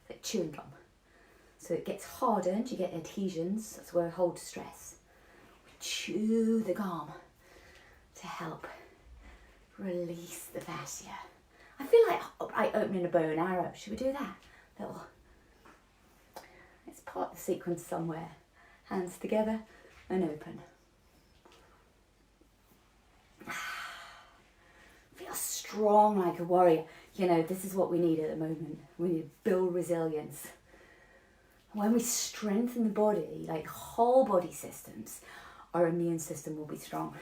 like chewing gum. So it gets hardened, you get adhesions, that's where I hold stress. We chew the gum to help release the fascia. I feel like opening a bow and arrow. Should we do that? It's part of the sequence somewhere. Hands together and open. Feel strong like a warrior. You know, this is what we need at the moment. We need to build resilience. When we strengthen the body, like whole body systems, our immune system will be strong.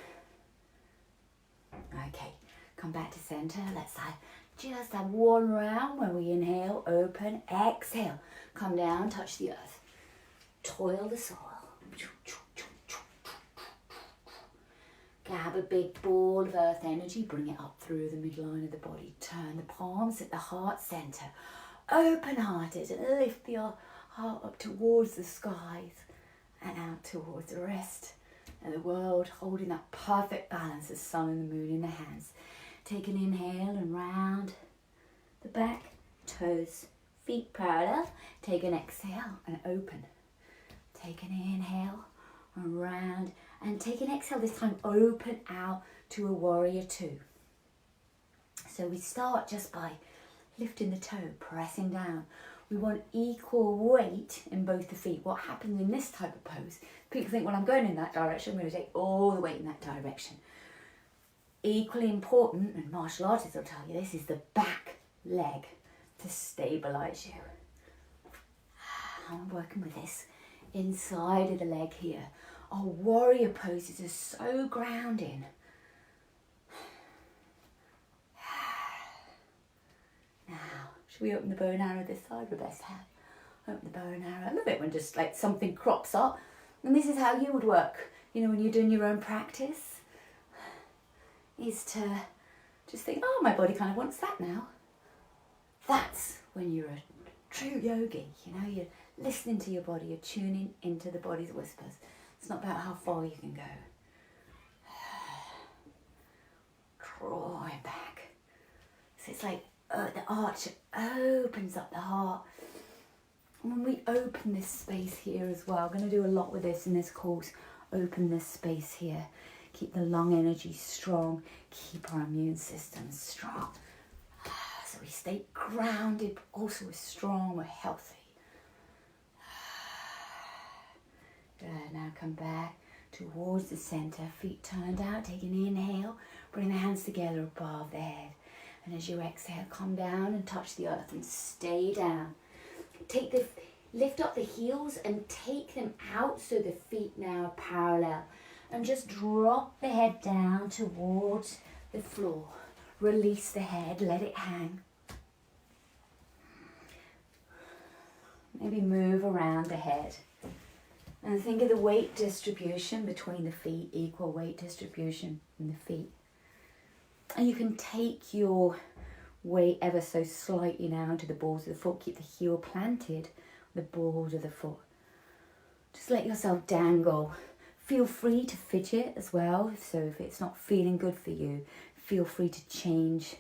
Okay, come back to center. Let's just have one round when we inhale, open, exhale. Come down, touch the earth. Toil the soil. Grab a big ball of earth energy, bring it up through the midline of the body. Turn the palms at the heart center. Open-hearted and lift your heart up towards the skies and out towards the rest and the world, holding that perfect balance of sun and the moon in the hands. Take an inhale and round the back, toes, feet parallel. Take an exhale and open. Take an inhale and round, and take an exhale, this time open out to a warrior two. So we start just by lifting the toe, pressing down. We want equal weight in both the feet. What happens in this type of pose, people think, well, I'm going in that direction, I'm going to take all the weight in that direction. Equally important, and martial artists will tell you this, is the back leg to stabilise you. I'm working with this inside of the leg here. Our warrior poses are so grounding. Now, should we open the bow and arrow this side? We best have. Open the bow and arrow. I love it when just like something crops up. And this is how you would work, you know, when you're doing your own practice, is to just think, oh, my body kind of wants that now. That's when you're a true yogi, you know, you're listening to your body, you're tuning into the body's whispers. It's not about how far you can go. Drawing back. So it's like the arch opens up the heart. And when we open this space here as well, I'm going to do a lot with this in this course, open this space here. Keep the lung energy strong, keep our immune system strong. So we stay grounded, but also we're strong, we're healthy. Good, now come back towards the center, feet turned out, take an inhale, bring the hands together above the head. And as you exhale, come down and touch the earth and stay down. Lift up the heels and take them out so the feet now are parallel. And just drop the head down towards the floor. Release the head, let it hang. Maybe move around the head. And think of the weight distribution between the feet, equal weight distribution in the feet. And you can take your weight ever so slightly now to the balls of the foot. Keep the heel planted on the balls of the foot. Just let yourself dangle. Feel free to fidget as well. So if it's not feeling good for you, feel free to change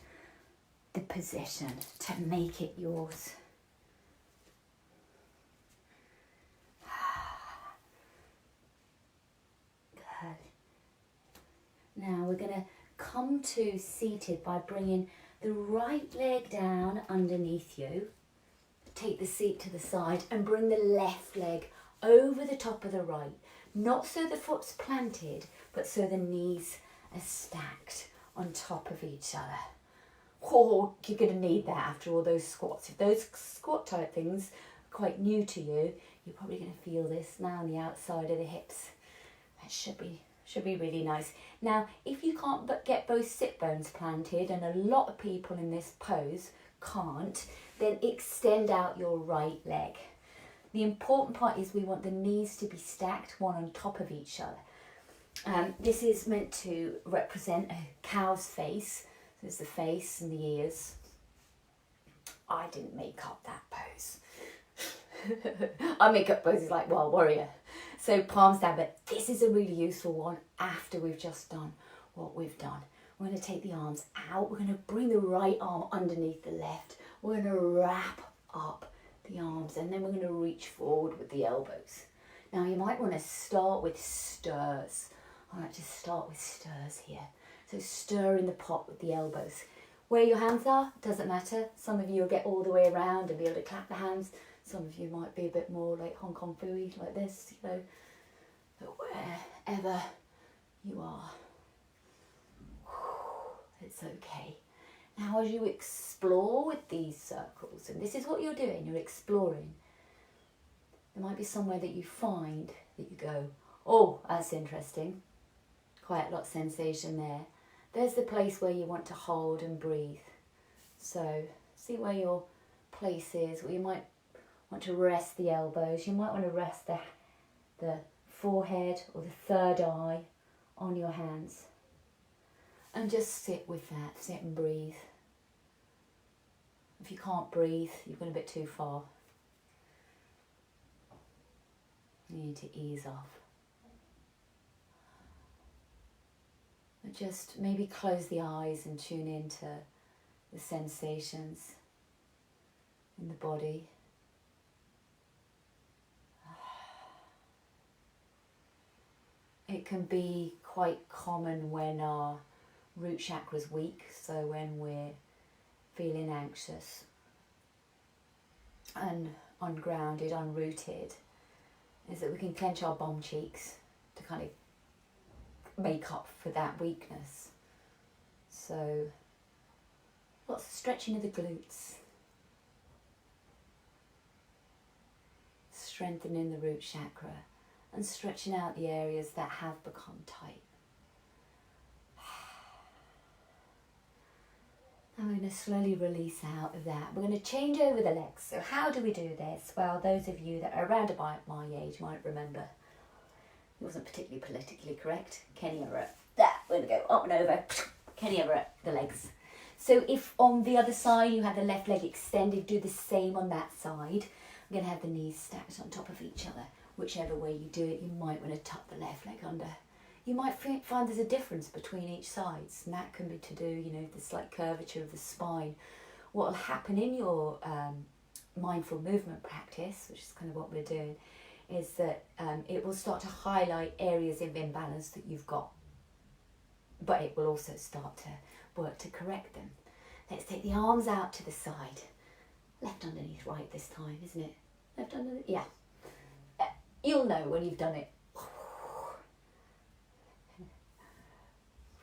the position to make it yours. Good. Now we're going to come to seated by bringing the right leg down underneath you. Take the seat to the side and bring the left leg over the top of the right. Not so the foot's planted, but so the knees are stacked on top of each other. Oh, you're going to need that after all those squats. If those squat type things are quite new to you, you're probably going to feel this now on the outside of the hips. That should be really nice. Now, if you can't get both sit bones planted, and a lot of people in this pose can't, then extend out your right leg. The important part is we want the knees to be stacked one on top of each other. This is meant to represent a cow's face. There's the face and the ears. I didn't make up that pose. I make up poses like Wild Warrior. So palms down, but this is a really useful one after we've just done what we've done. We're going to take the arms out. We're going to bring the right arm underneath the left. We're going to wrap up the arms, and then we're going to reach forward with the elbows. Now you might want to start with stirs. I like to start with stirs here. So stir in the pot with the elbows. Where your hands are, doesn't matter. Some of you will get all the way around and be able to clap the hands. Some of you might be a bit more like Hong Kong Phooey, like this, you know. But wherever you are, it's okay. Now as you explore with these circles, and this is what you're doing, you're exploring, there might be somewhere that you find that you go, oh, that's interesting. Quite a lot of sensation there. There's the place where you want to hold and breathe. So see where your place is, where you might want to rest the elbows. You might want to rest the forehead or the third eye on your hands. And just sit with that, sit and breathe. If you can't breathe, you've gone a bit too far. You need to ease off. But just maybe close the eyes and tune into the sensations in the body. It can be quite common when our root chakra is weak, so when we're feeling anxious and ungrounded, unrooted, is that we can clench our bum cheeks to kind of make up for that weakness. So lots of stretching of the glutes, strengthening the root chakra and stretching out the areas that have become tight. I'm going to slowly release out of that. We're going to change over the legs. So how do we do this? Well, those of you that are around about my age might remember. It wasn't particularly politically correct. Kenny Everett. That, we're going to go up and over. Kenny Everett, the legs. So if on the other side you have the left leg extended, do the same on that side. I'm going to have the knees stacked on top of each other. Whichever way you do it, you might want to tuck the left leg under. You might find there's a difference between each side, and that can be to do, the slight curvature of the spine. What will happen in your mindful movement practice, which is kind of what we're doing, is that it will start to highlight areas of imbalance that you've got, but it will also start to work to correct them. Let's take the arms out to the side. Left underneath right this time, isn't it? Left underneath, yeah. You'll know when you've done it.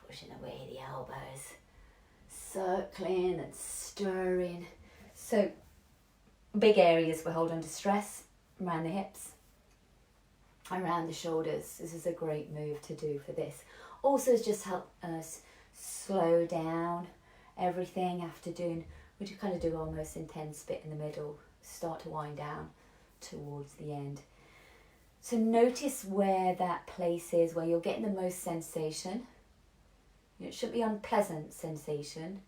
Pushing away the elbows, circling and stirring. So big areas we hold under stress, around the hips, around the shoulders. This is a great move to do for this. Also it's just help us slow down everything after doing, we kind of do our most intense bit in the middle, start to wind down towards the end. So notice where that place is, where you're getting the most sensation. It shouldn't be unpleasant sensation,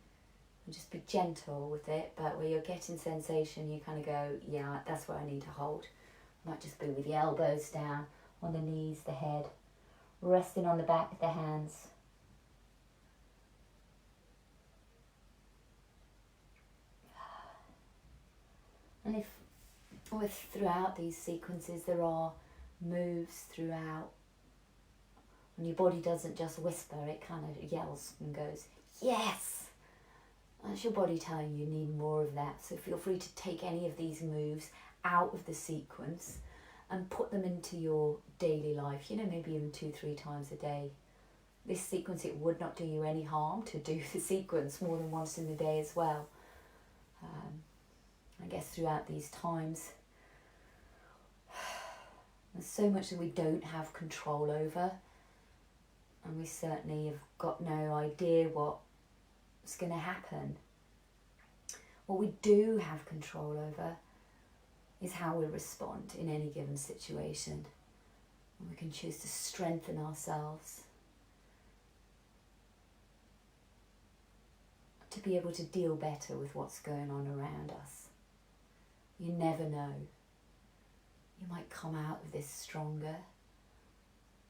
and just be gentle with it, but where you're getting sensation, you kind of go, yeah, that's where I need to hold. Might just be with the elbows down, on the knees, the head, resting on the back of the hands. And if throughout these sequences there are moves throughout, and your body doesn't just whisper, it kind of yells and goes, yes! That's your body telling you need more of that. So feel free to take any of these moves out of the sequence and put them into your daily life, maybe even 2-3 times a day. This sequence, it would not do you any harm to do the sequence more than once in the day as well. I guess throughout these times, there's so much that we don't have control over. And we certainly have got no idea what's going to happen. What we do have control over is how we respond in any given situation. And we can choose to strengthen ourselves, to be able to deal better with what's going on around us. You never know. You might come out of this stronger,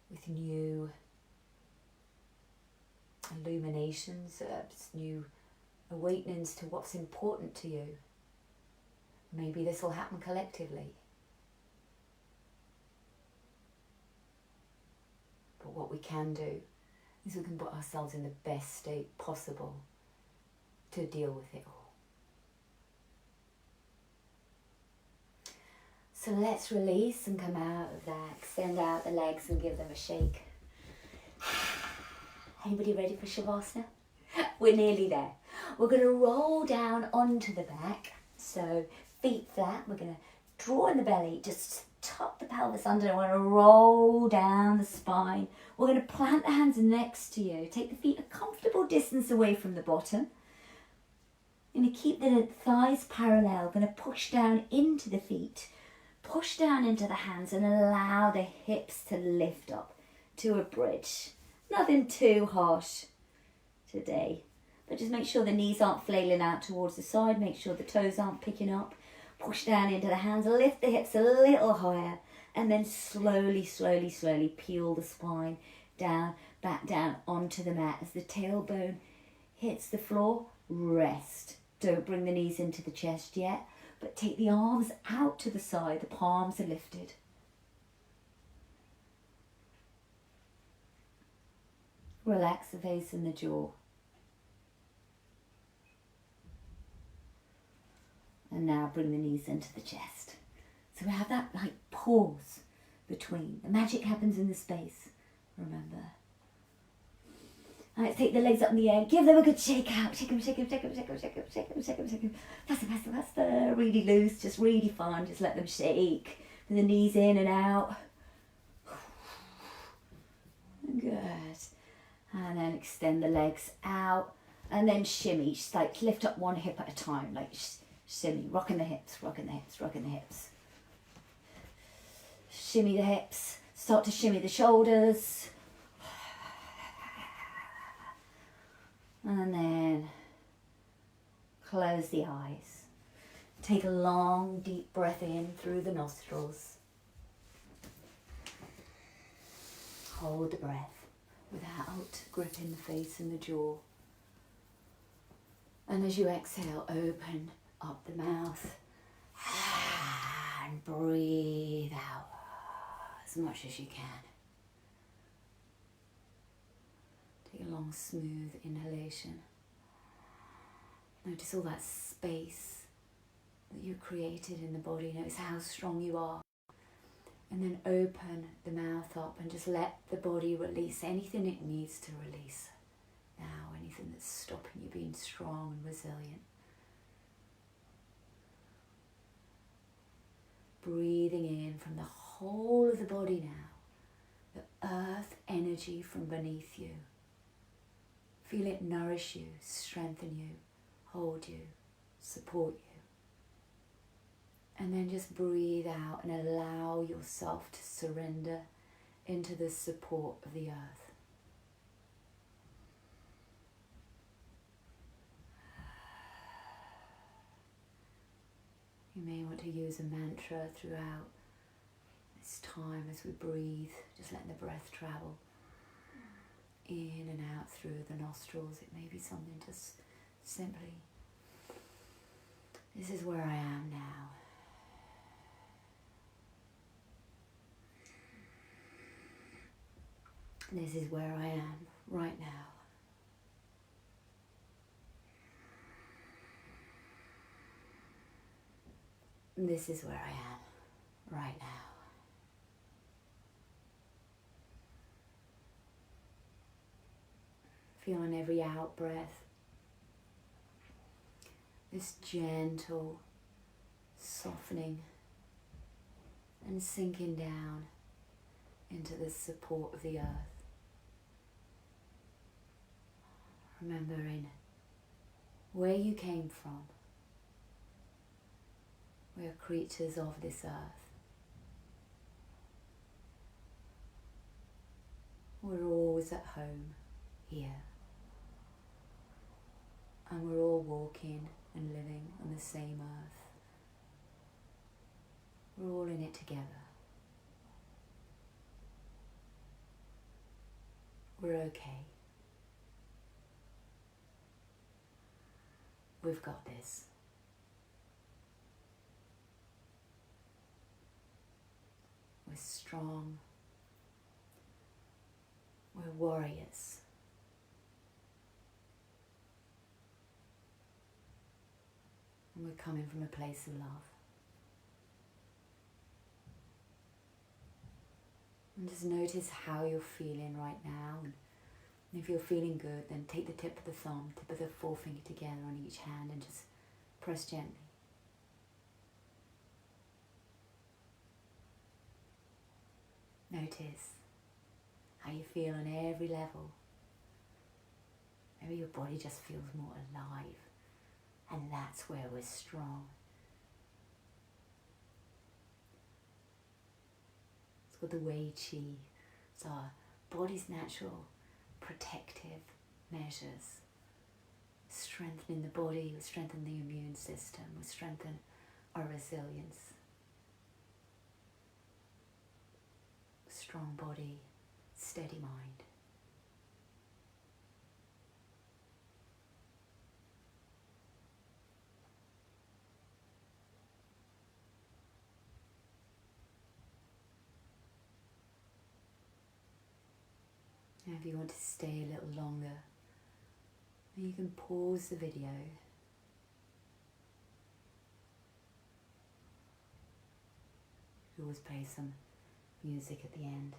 with new illuminations, new awakenings to what's important to you. Maybe this will happen collectively. But what we can do is we can put ourselves in the best state possible to deal with it all. So let's release and come out of that. Extend out the legs and give them a shake. Anybody ready for Shavasana? We're nearly there. We're going to roll down onto the back. So feet flat. We're going to draw in the belly. Just tuck the pelvis under. We're going to roll down the spine. We're going to plant the hands next to you. Take the feet a comfortable distance away from the bottom. You're going to keep the thighs parallel. We're going to push down into the feet. Push down into the hands and allow the hips to lift up to a bridge. Nothing too harsh today, but just make sure the knees aren't flailing out towards the side. Make sure the toes aren't picking up. Push down into the hands, lift the hips a little higher, and then slowly, slowly, slowly peel the spine down. back down onto the mat. As the tailbone hits the floor, rest. Don't bring the knees into the chest yet, but take the arms out to the side. The palms are lifted. Relax the face and the jaw. And now bring the knees into the chest. So we have that like pause between. The magic happens in the space, remember. Alright, take the legs up in the air. Give them a good shake out. Shake them, shake them, shake them, shake them, shake them, shake them, shake them, shake them. Faster, faster, faster. Really loose, just really fun. Just let them shake. With the knees in and out. Good. And then extend the legs out. And then shimmy. Just like lift up one hip at a time. Like shimmy. Rocking the hips, rocking the hips, rocking the hips. Shimmy the hips. Start to shimmy the shoulders. And then close the eyes. Take a long, deep breath in through the nostrils. Hold the breath without gripping the face and the jaw. And as you exhale, open up the mouth and breathe out as much as you can. Take a long, smooth inhalation. Notice all that space that you created in the body. Notice how strong you are. And then open the mouth up and just let the body release anything it needs to release now, anything that's stopping you being strong and resilient. Breathing in from the whole of the body now, the earth energy from beneath you. Feel it nourish you, strengthen you, hold you, support you. And then just breathe out and allow yourself to surrender into the support of the earth. You may want to use a mantra throughout this time as we breathe, just letting the breath travel in and out through the nostrils. It may be something just simply, this is where I am now. This is where I am right now. This is where I am right now. Feel on every out breath this gentle softening and sinking down into the support of the earth. Remembering where you came from. We are creatures of this earth. We're always at home here. And we're all walking and living on the same earth. We're all in it together. We're okay. We've got this. We're strong. We're warriors. And we're coming from a place of love. And just notice how you're feeling right now. And if you're feeling good, then take the tip of the thumb, tip of the forefinger together on each hand and just press gently. Notice how you feel on every level. Maybe your body just feels more alive. And that's where we're strong. It's called the Wei Qi. It's our body's natural protective measures. Strengthening the body, we strengthen the immune system, we strengthen our resilience. Strong body, steady mind. Now if you want to stay a little longer, you can pause the video. You always play some music at the end.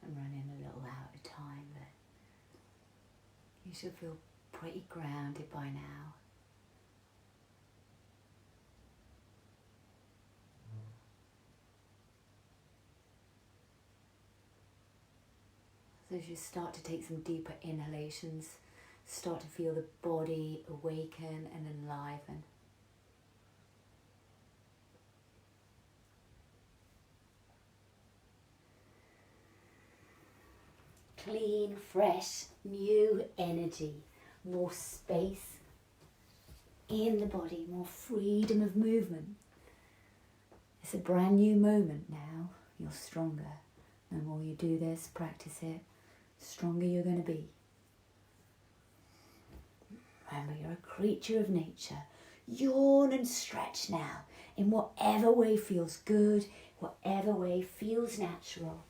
I'm running a little out of time, but you should feel pretty grounded by now. So as you start to take some deeper inhalations, start to feel the body awaken and enliven. Clean, fresh, new energy, more space in the body, more freedom of movement. It's a brand new moment now. You're stronger. The more you do this, practice it, the stronger you're going to be. Remember, you're a creature of nature. Yawn and stretch now in whatever way feels good, whatever way feels natural.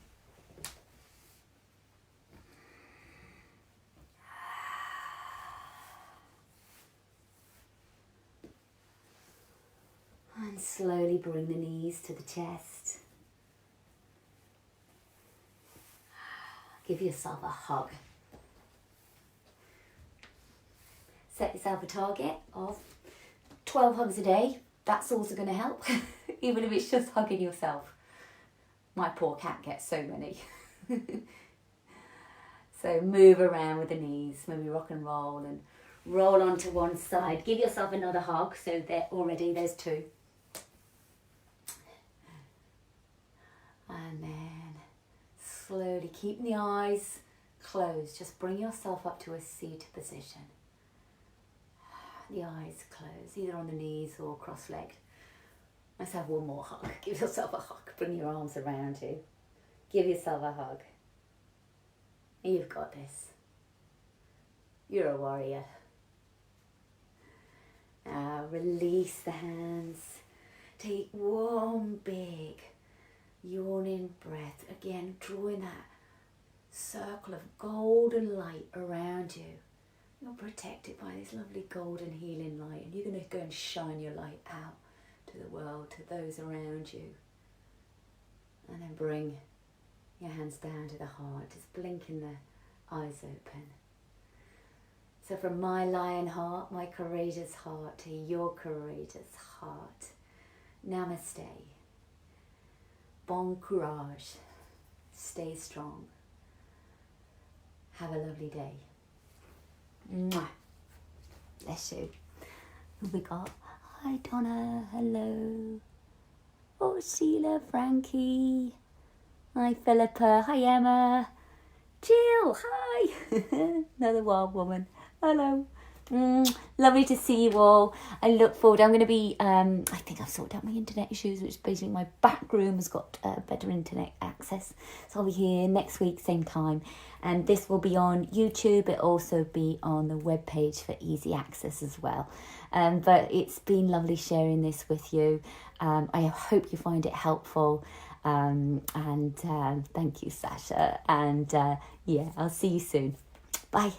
And slowly bring the knees to the chest. Give yourself a hug. Set yourself a target of 12 hugs a day. That's also going to help, even if it's just hugging yourself. My poor cat gets so many. So move around with the knees, maybe rock and roll onto one side. Give yourself another hug, so there's two. And then slowly, keeping the eyes closed, just bring yourself up to a seated position. The eyes closed, either on the knees or cross-legged. Let's have one more hug. Give yourself a hug. Bring your arms around you. Give yourself a hug. You've got this. You're a warrior. Now release the hands. Take one big yawning breath. Again, drawing that circle of golden light around you. You're protected by this lovely golden healing light, and you're going to go and shine your light out to the world, to those around you. And then bring your hands down to the heart, just blinking the eyes open. So from my lion heart, my courageous heart, to your courageous heart, namaste. Bon courage. Stay strong. Have a lovely day. Mwah. Bless you. Who we got? Hi Donna, hello. Oh, Sheila, Frankie. Hi Philippa, hi Emma. Jill, hi. Another wild woman. Hello. Lovely to see you all. I look forward. I'm going to be, I think I've sorted out my internet issues, which basically my back room has got better internet access. So I'll be here next week, same time. And this will be on YouTube. It'll also be on the webpage for easy access as well. But it's been lovely sharing this with you. I hope you find it helpful. And thank you, Sasha. And yeah, I'll see you soon. Bye.